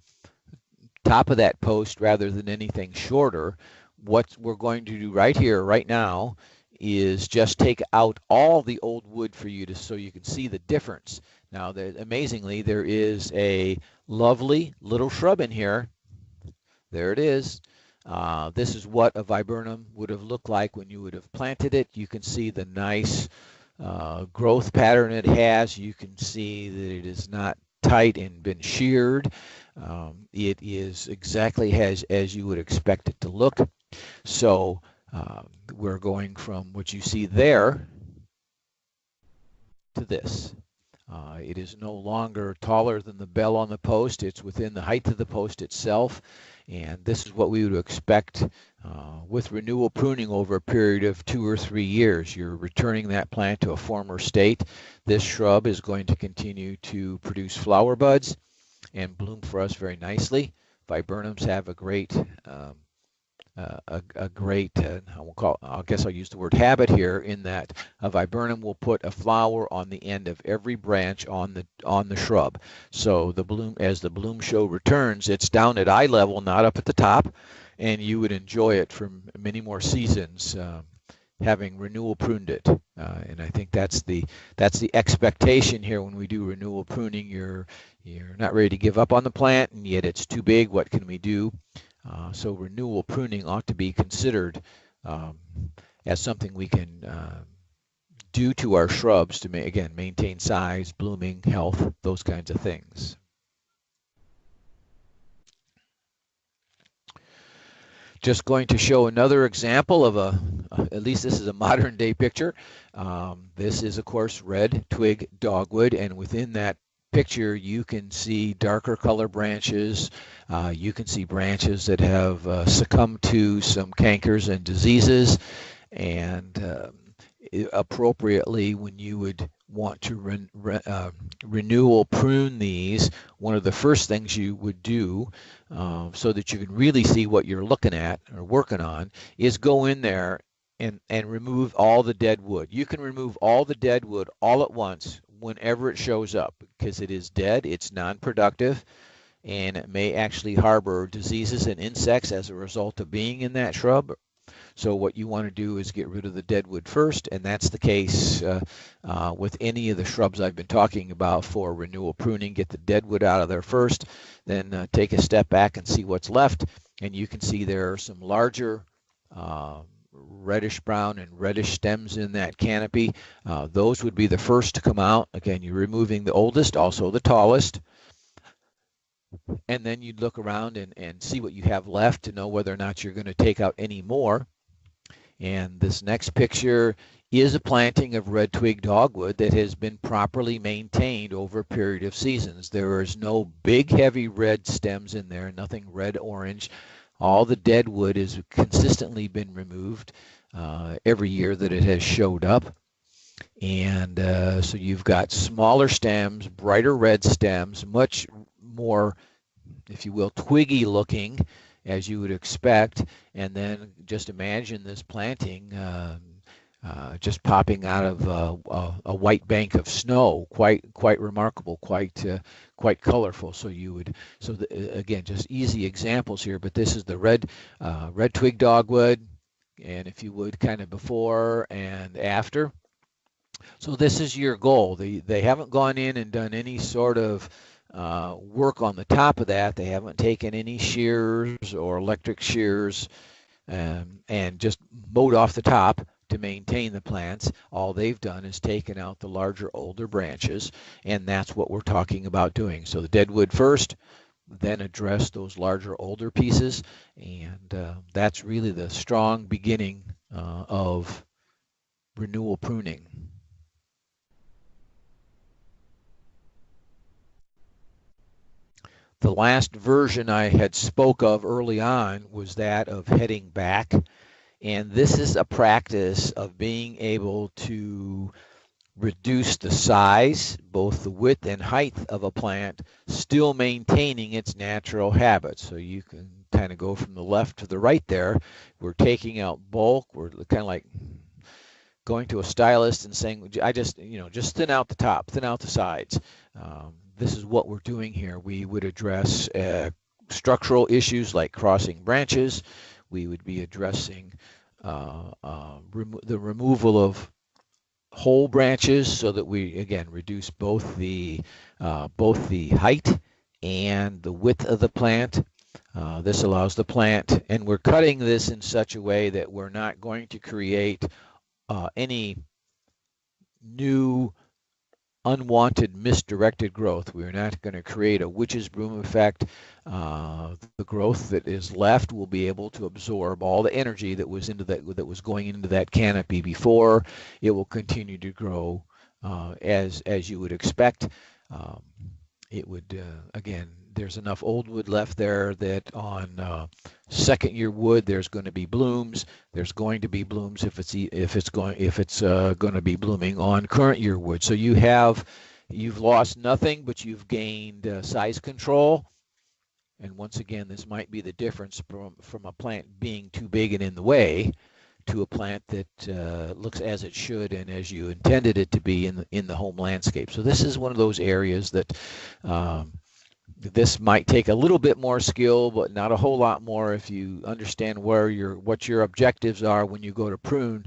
top of that post rather than anything shorter. What we're going to do right here, right now, is just take out all the old wood for you so you can see the difference. Now, amazingly, there is a lovely little shrub in here. There it is. This is what a viburnum would have looked like when you would have planted it. You can see the nice growth pattern it has. You can see that it is not tight and been sheared. It is exactly as you would expect it to look. So we're going from what you see there to this. It is no longer taller than the bell on the post. It's within the height of the post itself. And this is what we would expect with renewal pruning over a period of 2 or 3 years. You're returning that plant to a former state. This shrub is going to continue to produce flower buds and bloom for us very nicely. Viburnums have a great I guess I'll use the word habit here, in that a viburnum will put a flower on the end of every branch on the shrub. So the bloom, as the bloom show returns, it's down at eye level, not up at the top, and you would enjoy it for many more seasons, having renewal pruned it. And I think that's the expectation here when we do renewal pruning. You're not ready to give up on the plant, and yet it's too big. What can we do? So renewal pruning ought to be considered as something we can do to our shrubs to, again, maintain size, blooming, health, those kinds of things. Just going to show another example of at least this is a modern day picture. This is, of course, red twig dogwood, and within that picture you can see darker color branches. You can see branches that have succumbed to some cankers and diseases, and appropriately, when you would want to renewal prune these, one of the first things you would do so that you can really see what you're looking at or working on is go in there and remove all the dead wood. You can remove all the dead wood all at once whenever it shows up, because it is dead, it's non-productive, and it may actually harbor diseases and insects as a result of being in that shrub. So what you want to do is get rid of the dead wood first, and that's the case with any of the shrubs I've been talking about for renewal pruning. Get the dead wood out of there first, then take a step back and see what's left, and you can see there are some larger reddish brown and reddish stems in that canopy. Those would be the first to come out. Again, you're removing the oldest, also the tallest, and then you'd look around and see what you have left to know whether or not you're going to take out any more. And this next picture is a planting of red twig dogwood that has been properly maintained over a period of seasons. There is no big heavy red stems in there, nothing red orange. All the dead wood has consistently been removed every year that it has showed up. And so you've got smaller stems, brighter red stems, much more if you will, twiggy looking, as you would expect, and then just imagine this planting just popping out of a white bank of snow, quite remarkable, quite colorful. So you would, again, just easy examples here, but this is the red twig dogwood, and if you would, kind of before and after. So this is your goal. They haven't gone in and done any sort of work on the top of that. They haven't taken any shears or electric shears and just mowed off the top to maintain the plants. All they've done is taken out the larger, older branches, and that's what we're talking about doing. So the dead wood first, then address those larger, older pieces, and that's really the strong beginning of renewal pruning. The last version I had spoke of early on was that of heading back, and this is a practice of being able to reduce the size, both the width and height of a plant, still maintaining its natural habits. So you can kind of go from the left to the right there. We're taking out bulk. We're kind of like going to a stylist and saying, I just thin out the top, thin out the sides. This is what we're doing here. We would address structural issues like crossing branches. We would be addressing the removal of whole branches so that we, again, reduce both the height and the width of the plant. This allows the plant, and we're cutting this in such a way that we're not going to create any new unwanted misdirected growth. We're not going to create a witch's broom effect. The growth that is left will be able to absorb all the energy that was going into that canopy before. It will continue to grow as you would expect. It would again, there's enough old wood left there that on second year wood there's going to be blooms. There's going to be blooms if it's going to be blooming on current year wood. So you've lost nothing, but you've gained size control. And once again, this might be the difference from a plant being too big and in the way to a plant that looks as it should and as you intended it to be in the home landscape. So this is one of those areas that this might take a little bit more skill, but not a whole lot more if you understand what your objectives are when you go to prune.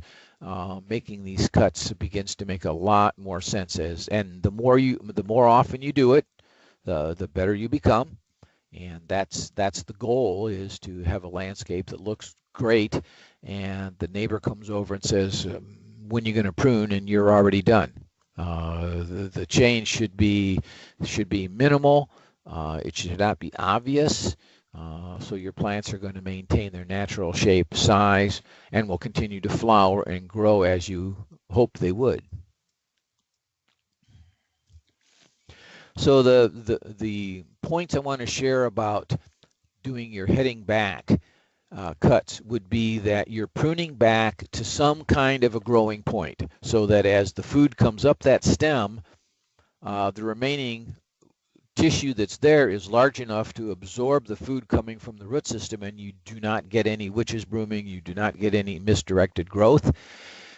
Making these cuts begins to make a lot more sense, and the more often you do it, the better you become. And that's the goal, is to have a landscape that looks great, and the neighbor comes over and says, when are you going to prune, and you're already done. The change should be minimal. It should not be obvious. So your plants are going to maintain their natural shape, size, and will continue to flower and grow as you hope they would. So the points I want to share about doing your heading back cuts would be that you're pruning back to some kind of a growing point, so that as the food comes up that stem, the remaining tissue that's there is large enough to absorb the food coming from the root system, and you do not get any witch's brooming, you do not get any misdirected growth.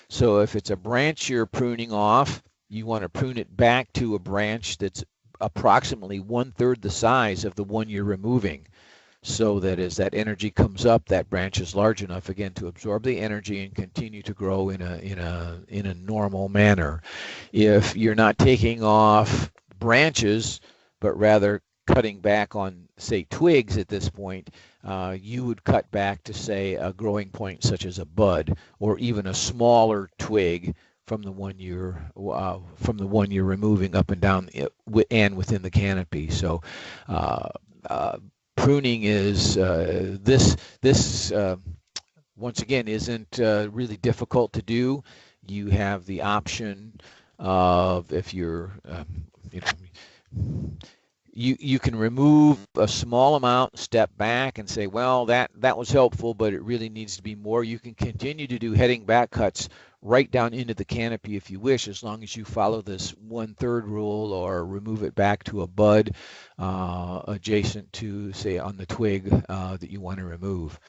So if it's a branch you're pruning off, you want to prune it back to a branch that's approximately 1/3 the size of the one you're removing, so that as that energy comes up, that branch is large enough again to absorb the energy and continue to grow in a normal manner. If you're not taking off branches, but rather cutting back on, say, twigs at this point, you would cut back to, say, a growing point such as a bud, or even a smaller twig from the one you're removing up and down and within the canopy. So pruning is this once again isn't really difficult to do. You have the option of, if you're you can remove a small amount, step back and say, well, that was helpful, but it really needs to be more. You can continue to do heading back cuts right down into the canopy if you wish, as long as you follow this 1/3 rule, or remove it back to a bud adjacent to, say, on the twig that you want to remove.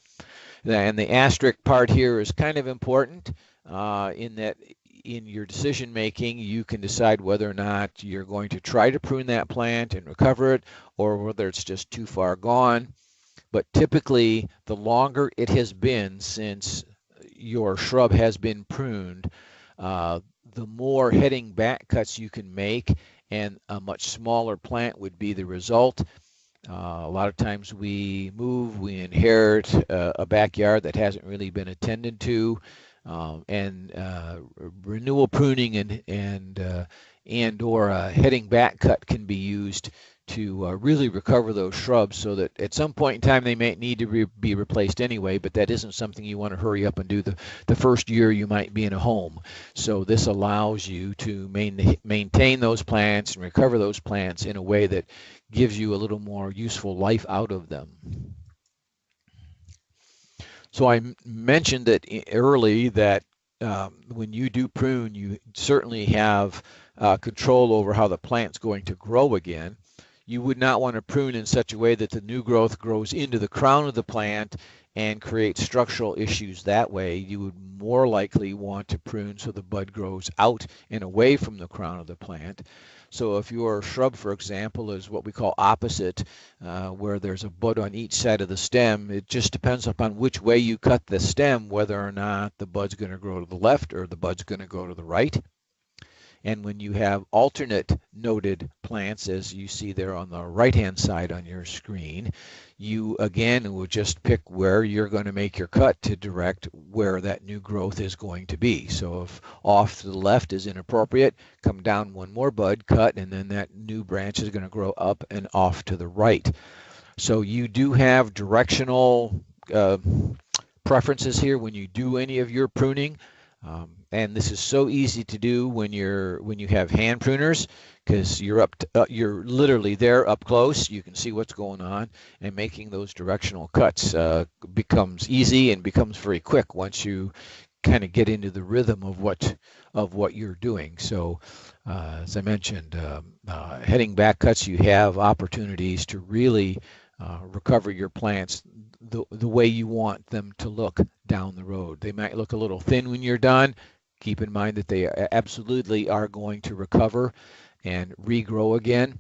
And the asterisk part here is kind of important in that in your decision making, you can decide whether or not you're going to try to prune that plant and recover it, or whether it's just too far gone. But typically, the longer it has been since your shrub has been pruned, the more heading back cuts you can make, and a much smaller plant would be the result. A lot of times we inherit a backyard that hasn't really been attended to, and renewal pruning and or heading back cut can be used to really recover those shrubs, so that at some point in time they may need to be replaced anyway, but that isn't something you want to hurry up and do the first year you might be in a home. So this allows you to maintain those plants and recover those plants in a way that gives you a little more useful life out of them. So I mentioned that early that when you do prune, you certainly have control over how the plant's going to grow again. You would not want to prune in such a way that the new growth grows into the crown of the plant and create structural issues that way. You would more likely want to prune so the bud grows out and away from the crown of the plant. So if your shrub, for example, is what we call opposite, where there's a bud on each side of the stem, it just depends upon which way you cut the stem, whether or not the bud's going to grow to the left or the bud's going to go to the right. And when you have alternate noded plants, as you see there on the right-hand side on your screen, you again will just pick where you're going to make your cut to direct where that new growth is going to be. So if off to the left is inappropriate, come down one more bud, cut, and then that new branch is going to grow up and off to the right. So you do have directional preferences here when you do any of your pruning. And this is so easy to do when you have hand pruners, because you're literally there up close. You can see what's going on, and making those directional cuts becomes easy and becomes very quick once you kind of get into the rhythm of what you're doing. So as I mentioned, heading back cuts, you have opportunities to really recover your plants the way you want them to look down the road. They might look a little thin when you're done. Keep in mind that they absolutely are going to recover and regrow again.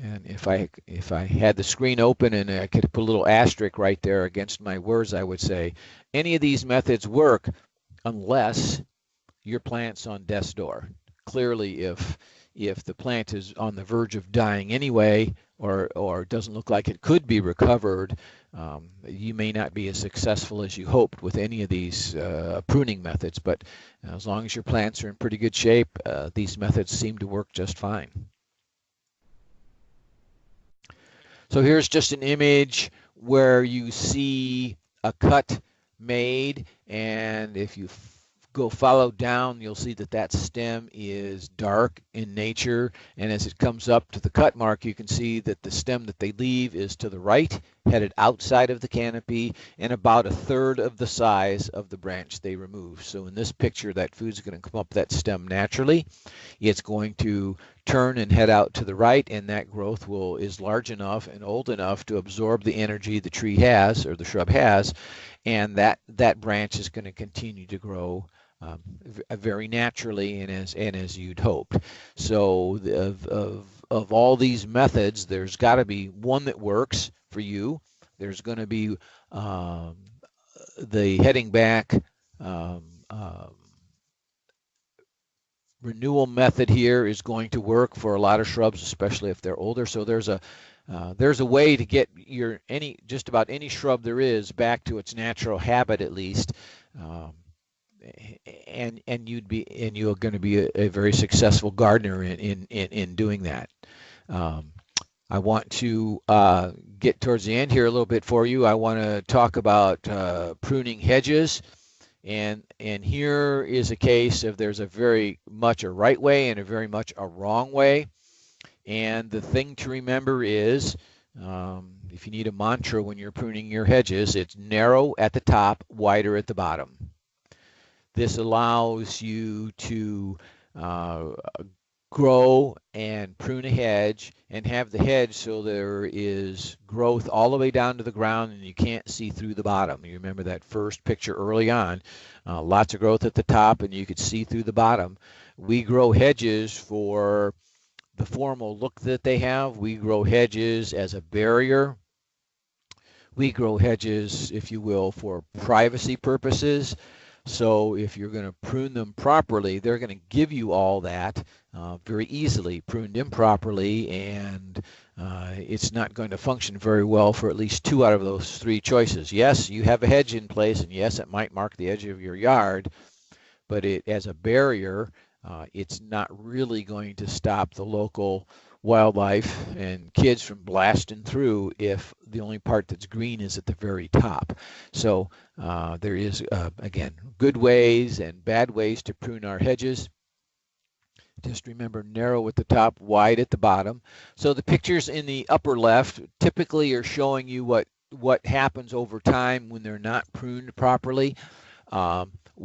And if I had the screen open and I could put a little asterisk right there against my words, I would say any of these methods work unless your plant's on death's door. Clearly, if the plant is on the verge of dying anyway, or doesn't look like it could be recovered, you may not be as successful as you hoped with any of these pruning methods. But as long as your plants are in pretty good shape, these methods seem to work just fine. So here's just an image where you see a cut made, and if you go follow down, you'll see that that stem is dark in nature, and as it comes up to the cut mark, you can see that the stem that they leave is to the right, headed outside of the canopy, and about 1/3 of the size of the branch they remove. So in this picture, that food's going to come up that stem naturally. It's going to turn and head out to the right, and that growth is large enough and old enough to absorb the energy the tree has, or the shrub has, and that branch is going to continue to grow very naturally and as you'd hoped. So of all these methods, there's got to be one that works for you. There's going to be the heading back renewal method here is going to work for a lot of shrubs, especially if they're older. So there's a way to get just about any shrub there is back to its natural habit at least. And you're going to be a very successful gardener in doing that. I want to get towards the end here a little bit for you. I want to talk about pruning hedges, and here is a case of there's a very much a right way and a very much a wrong way. And the thing to remember is, if you need a mantra when you're pruning your hedges, it's narrow at the top, wider at the bottom. This allows you to grow and prune a hedge and have the hedge so there is growth all the way down to the ground and you can't see through the bottom. You remember that first picture early on, lots of growth at the top and you could see through the bottom. We grow hedges for the formal look that they have. We grow hedges as a barrier. We grow hedges, if you will, for privacy purposes. So if you're going to prune them properly, they're going to give you all that very easily. Pruned improperly, and it's not going to function very well for at least 2 out of those 3 choices. Yes, you have a hedge in place, and yes, it might mark the edge of your yard, but as a barrier, it's not really going to stop the local wildlife and kids from blasting through if the only part that's green is at the very top. So there is, again, good ways and bad ways to prune our hedges. Just remember, narrow at the top, wide at the bottom. So the pictures in the upper left typically are showing you what happens over time when they're not pruned properly.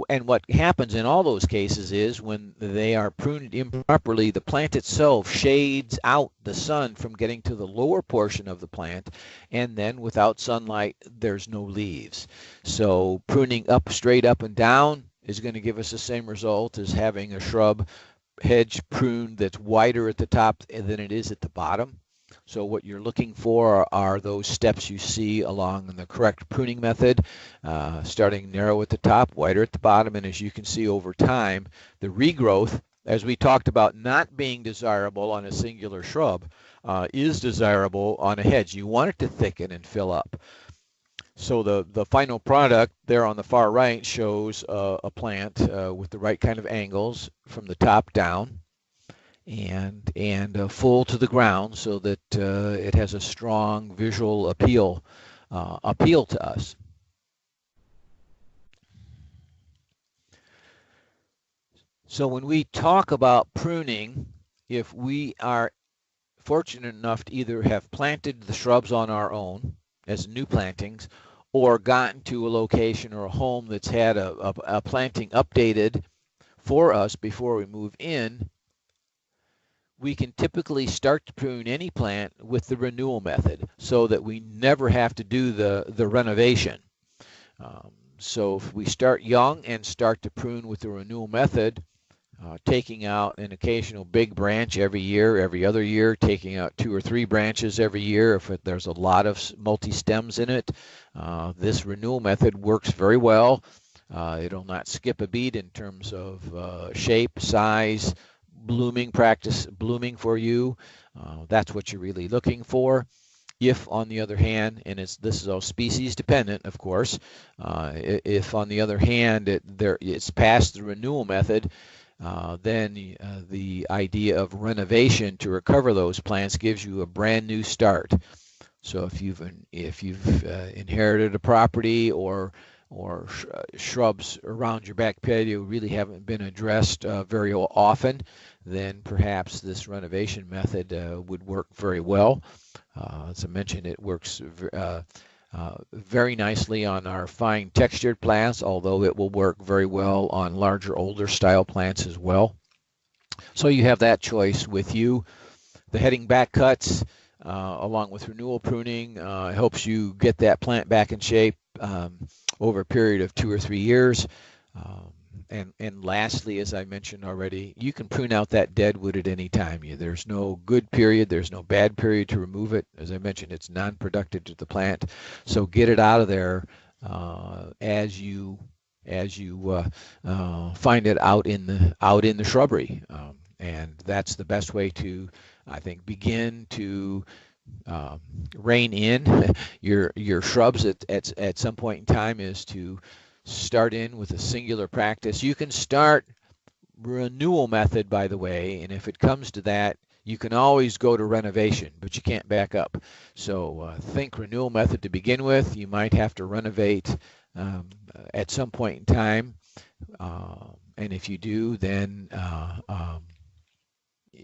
And what happens in all those cases is when they are pruned improperly, the plant itself shades out the sun from getting to the lower portion of the plant, and then without sunlight, there's no leaves. So pruning straight up and down is going to give us the same result as having a shrub hedge pruned that's wider at the top than it is at the bottom. So what you're looking for are those steps you see along the correct pruning method, starting narrow at the top, wider at the bottom, and as you can see over time, the regrowth, as we talked about not being desirable on a singular shrub, is desirable on a hedge. You want it to thicken and fill up. So the final product there on the far right shows a plant with the right kind of angles from the top down, and full to the ground so that it has a strong visual appeal to us. So when we talk about pruning, if we are fortunate enough to either have planted the shrubs on our own as new plantings or gotten to a location or a home that's had a planting updated for us before we move in, we can typically start to prune any plant with the renewal method so that we never have to do the renovation. So if we start young and start to prune with the renewal method, taking out an occasional big branch every year, every other year, taking out 2 or 3 branches every year if there's a lot of multi-stems in it, this renewal method works very well. It'll not skip a beat in terms of shape, size, blooming for you. That's what you're really looking for. If, on the other hand, and this is all species dependent, of course, if on the other hand it's past the renewal method, then the idea of renovation to recover those plants gives you a brand new start. So if you've inherited a property or shrubs around your back patio really haven't been addressed very often, then perhaps this renovation method would work very well. As I mentioned, it works very nicely on our fine textured plants, although it will work very well on larger, older style plants as well. So you have that choice with you. The heading back cuts, along with renewal pruning, helps you get that plant back in shape over a period of 2 or 3 years. And lastly, as I mentioned already, you can prune out that dead wood at any time. There's no good period, there's no bad period to remove it. As I mentioned, it's non-productive to the plant, so get it out of there as you find it out in the shrubbery, and that's the best way to, I think, begin to rein in your shrubs at some point in time, is to start in with a singular practice. You can start renewal method, by the way, and if it comes to that, you can always go to renovation, but you can't back up. So think renewal method to begin with. You might have to renovate at some point in time, and if you do, then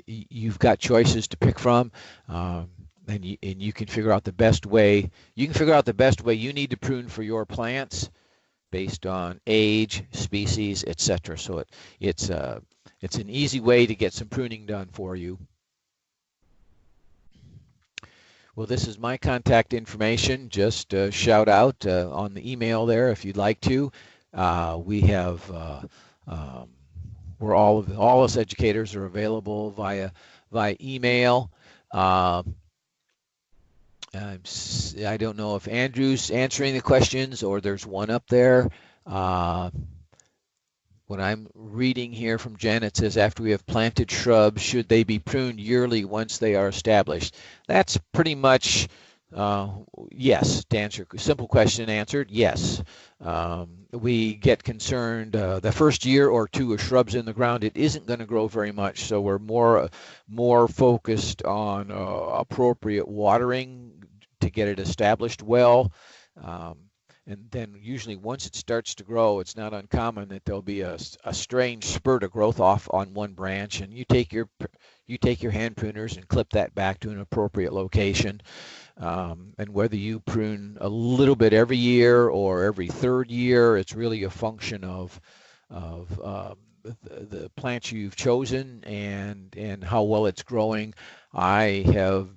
you've got choices to pick from, and you can figure out the best way. You can figure out the best way you need to prune for your plants based on age, species, etc. So it's an easy way to get some pruning done for you. Well, this is my contact information. Just shout out on the email there if you'd like to. We have we're all us educators are available via email. I don't know if Andrew's answering the questions or there's one up there. What I'm reading here from Jen, it says, after we have planted shrubs, should they be pruned yearly once they are established? That's pretty much yes. To answer a simple question answered, yes. We get concerned the first year or two of shrubs in the ground, it isn't going to grow very much, so we're more focused on appropriate watering to get it established well. And then usually once it starts to grow, it's not uncommon that there'll be a strange spurt of growth off on one branch, and you take your hand pruners and clip that back to an appropriate location. And whether you prune a little bit every year or every third year, it's really a function of the plants you've chosen and how well it's growing. I have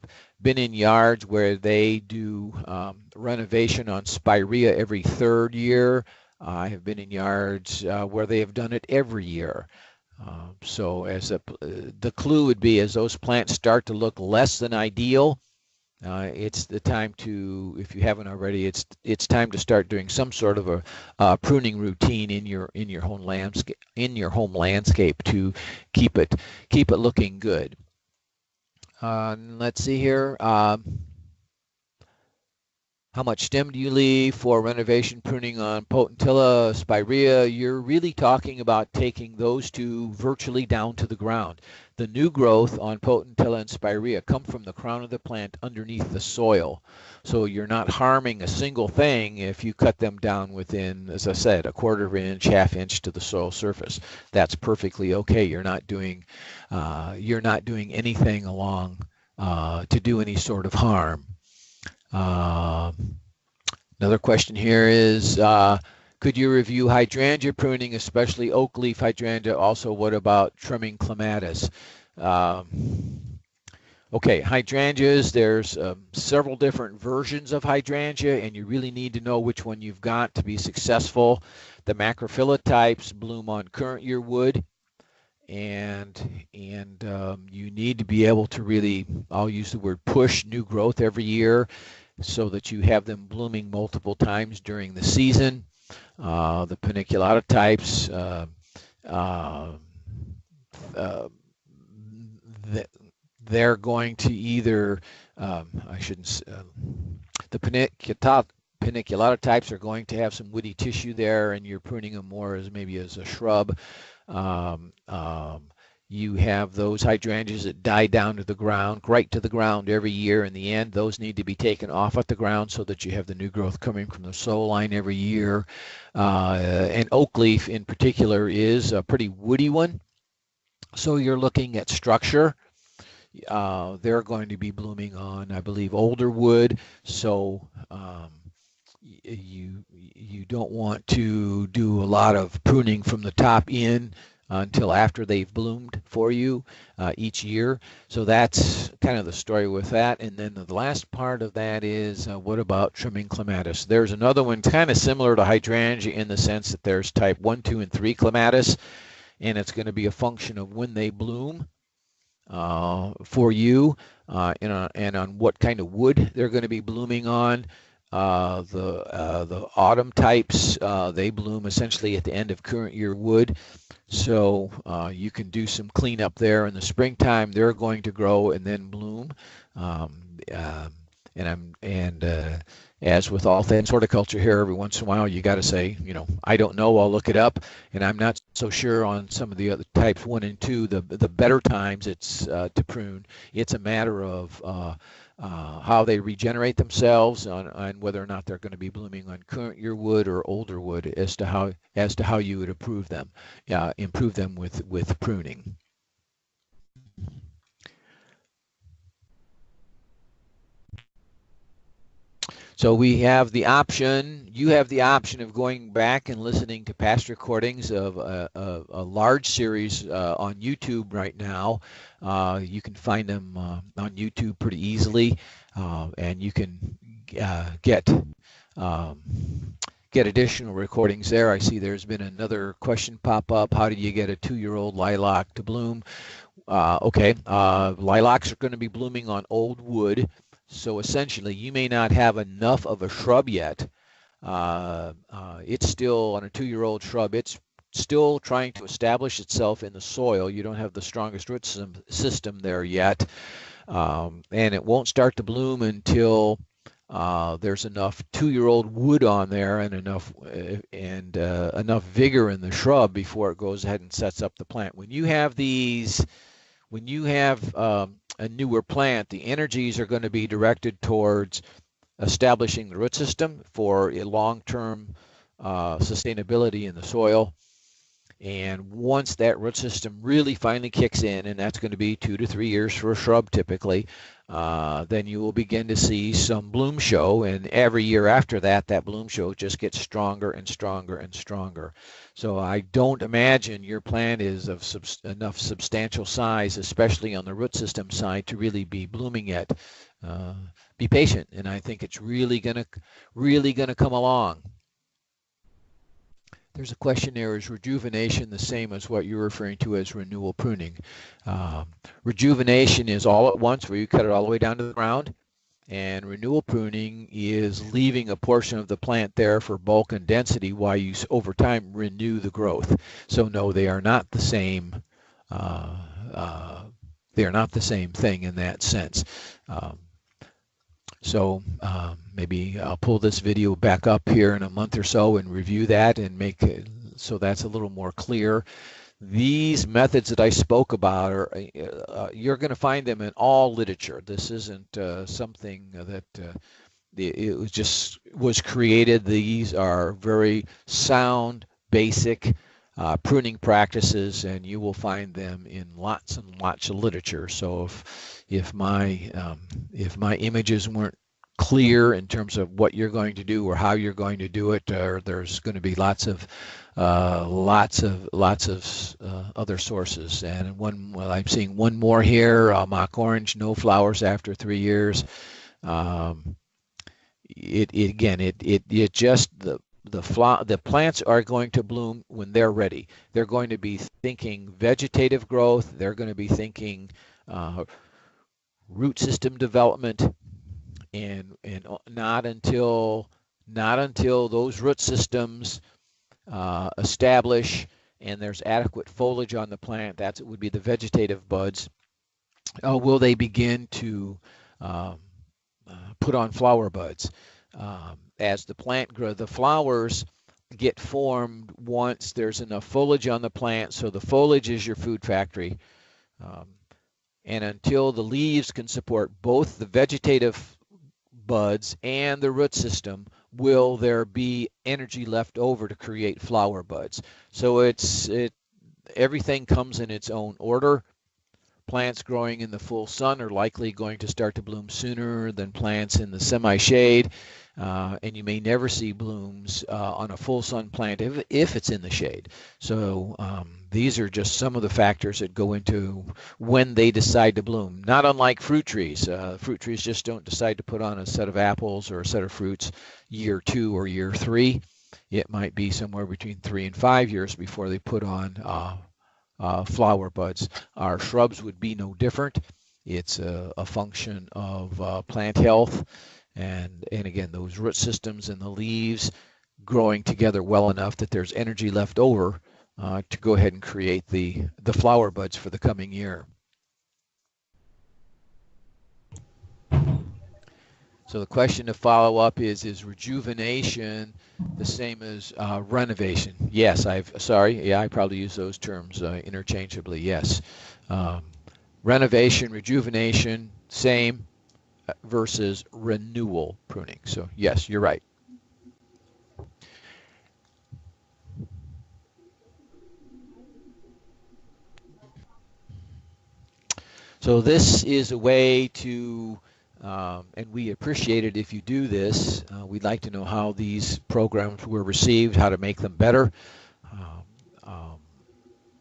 been in yards where they do renovation on spirea every third year. I have been in yards where they have done it every year. So as the clue would be, as those plants start to look less than ideal, it's the time to, if you haven't already, it's time to start doing some sort of a pruning routine in your home landscape to keep it looking good. Let's see here. How much stem do you leave for renovation pruning on potentilla, spirea? You're really talking about taking those two virtually down to the ground. The new growth on potentilla and spirea come from the crown of the plant underneath the soil. So you're not harming a single thing if you cut them down within, as I said, a quarter of an inch, half inch to the soil surface. That's perfectly okay. You're not doing anything along to do any sort of harm. Another question here is, could you review hydrangea pruning, especially oak leaf hydrangea? Also, what about trimming clematis? Okay, hydrangeas, there's several different versions of hydrangea, and you really need to know which one you've got to be successful. The macrophylla types bloom on current year wood, and you need to be able to really, I'll use the word push, new growth every year so that you have them blooming multiple times during the season. The paniculata types, they're going to either, the paniculata types are going to have some woody tissue there, and you're pruning them more as maybe as a shrub. You have those hydrangeas that die down to the ground, right to the ground every year. In the end, those need to be taken off at the ground so that you have the new growth coming from the soil line every year. And oak leaf in particular is a pretty woody one. So you're looking at structure. They're going to be blooming on, I believe, older wood. So you don't want to do a lot of pruning from the top in until after they've bloomed for you each year. So that's kind of the story with that. And then the last part of that is, what about trimming clematis? There's another one kind of similar to hydrangea in the sense that there's type 1, 2, and 3 clematis, and it's going to be a function of when they bloom for you and on what kind of wood they're going to be blooming on. The autumn types, they bloom essentially at the end of current year wood. So you can do some cleanup there in the springtime. They're going to grow and then bloom. As with all things horticulture here, every once in a while you got to say, I don't know, I'll look it up, and I'm not so sure on some of the other types 1 and 2, the better times it's to prune. It's a matter of how they regenerate themselves on whether or not they're going to be blooming on current year wood or older wood as to how you would improve them with pruning. So we have the option, you have the option of going back and listening to past recordings of a large series on YouTube right now. You can find them on YouTube pretty easily, and you can um, get additional recordings there. I see there's been another question pop up. How do you get a 2-year-old lilac to bloom? Okay, lilacs are going to be blooming on old wood. So essentially, you may not have enough of a shrub yet. It's still, on a 2-year-old shrub, it's still trying to establish itself in the soil. You don't have the strongest root system there yet. And it won't start to bloom until there's enough 2-year-old wood on there and enough vigor in the shrub before it goes ahead and sets up the plant. When you have a newer plant, the energies are going to be directed towards establishing the root system for a long-term sustainability in the soil. And once that root system really finally kicks in, and that's going to be 2 to 3 years for a shrub typically, then you will begin to see some bloom show, and every year after that, that bloom show just gets stronger and stronger and stronger. So I don't imagine your plant is of enough substantial size, especially on the root system side, to really be blooming yet. Be patient, and I think it's really gonna come along. There's a question there, is rejuvenation the same as what you're referring to as renewal pruning? Rejuvenation is all at once, where you cut it all the way down to the ground, and renewal pruning is leaving a portion of the plant there for bulk and density while you over time renew the growth. So no, they are not the same. They are not the same thing in that sense. So maybe I'll pull this video back up here in a month or so and review that and make it so that's a little more clear. These methods that I spoke about are you're going to find them in all literature. This isn't something that it was created. These are very sound, basic pruning practices, and you will find them in lots and lots of literature. So if my images weren't clear in terms of what you're going to do or how you're going to do it, there's going to be lots of other sources. And I'm seeing one more here, mock orange, no flowers after 3 years. The plants are going to bloom when they're ready. They're going to be thinking vegetative growth. They're going to be thinking root system development, and not until those root systems establish and there's adequate foliage on the plant, that would be the vegetative buds, will they begin to put on flower buds. As the plant grows, the flowers get formed once there's enough foliage on the plant. So the foliage is your food factory. And until the leaves can support both the vegetative buds and the root system, will there be energy left over to create flower buds. So everything comes in its own order. Plants growing in the full sun are likely going to start to bloom sooner than plants in the semi-shade, and you may never see blooms on a full sun plant if it's in the shade. So these are just some of the factors that go into when they decide to bloom. Not unlike fruit trees. Fruit trees just don't decide to put on a set of apples or a set of fruits year 2 or year 3. It might be somewhere between 3 and 5 years before they put on flower buds. Our shrubs would be no different. It's a function of plant health, and again, those root systems and the leaves growing together well enough that there's energy left over to go ahead and create the flower buds for the coming year. So the question to follow up is rejuvenation the same as renovation? Yes, I probably use those terms interchangeably, yes. Renovation, rejuvenation, same versus renewal pruning. So yes, you're right. So this is a way to and we appreciate it if you do this. We'd like to know how these programs were received, how to make them better.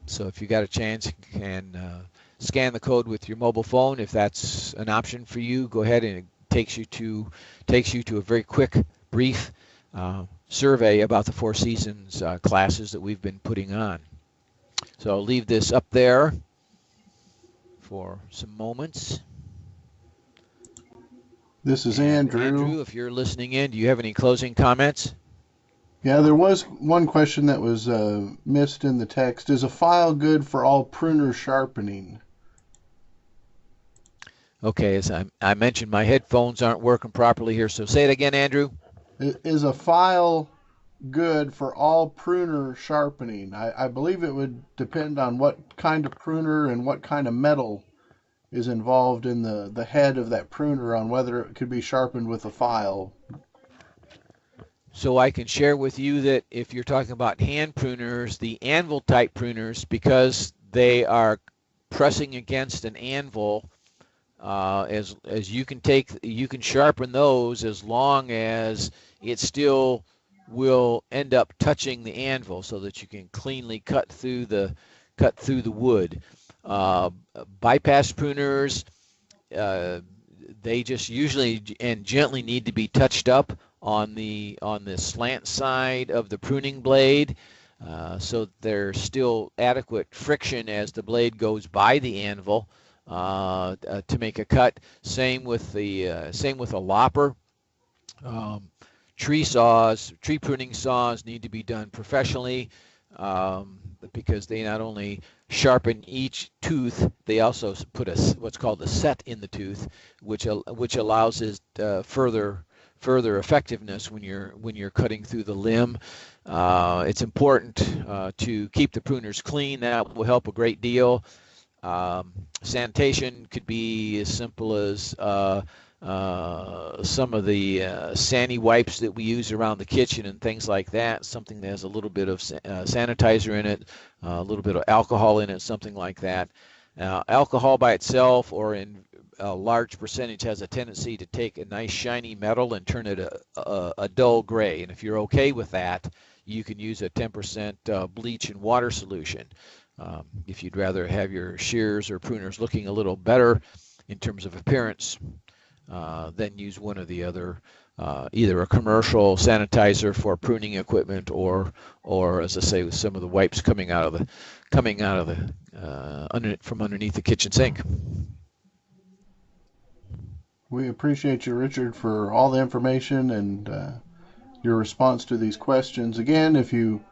So if you got a chance, you can scan the code with your mobile phone. If that's an option for you, go ahead, and it takes you to a very quick, brief survey about the Four Seasons classes that we've been putting on. So I'll leave this up there for some moments. This is Andrew. Andrew, if you're listening in, do you have any closing comments? Yeah, there was one question that was missed in the text. Is a file good for all pruner sharpening? Okay, as I mentioned, my headphones aren't working properly here, so say it again, Andrew. Is a file good for all pruner sharpening? I believe it would depend on what kind of pruner and what kind of metal is involved in the head of that pruner on whether it could be sharpened with a file. So I can share with you that if you're talking about hand pruners, the anvil type pruners, because they are pressing against an anvil, as you can sharpen those as long as it still will end up touching the anvil, so that you can cleanly cut through the wood. Bypass pruners, they just usually and gently need to be touched up on the slant side of the pruning blade, so there's still adequate friction as the blade goes by the anvil to make a cut. Same with a lopper. Tree pruning saws need to be done professionally, because they not only sharpen each tooth, they also put what's called a set in the tooth, which allows it further effectiveness when you're cutting through the limb. It's important to keep the pruners clean. That will help a great deal. Sanitation could be as simple as some of the Sani wipes that we use around the kitchen and things like that, something that has a little bit of sanitizer in it, a little bit of alcohol in it, something like that. Alcohol by itself or in a large percentage has a tendency to take a nice shiny metal and turn it a dull gray, and if you're okay with that, you can use a 10% bleach and water solution. If you'd rather have your shears or pruners looking a little better in terms of appearance, then use one or the other, either a commercial sanitizer for pruning equipment, or as I say, with some of the wipes coming out of from underneath the kitchen sink. We appreciate you, Richard, for all the information and your response to these questions. Again, if you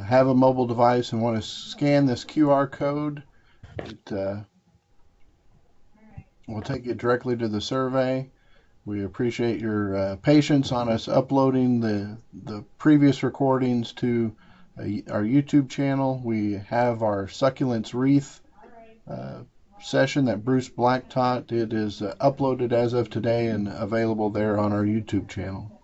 have a mobile device and want to scan this QR code, it will take you directly to the survey. We appreciate your patience on us uploading the previous recordings to our YouTube channel. We have our succulents wreath session that Bruce Black taught. It is uploaded as of today and available there on our YouTube channel.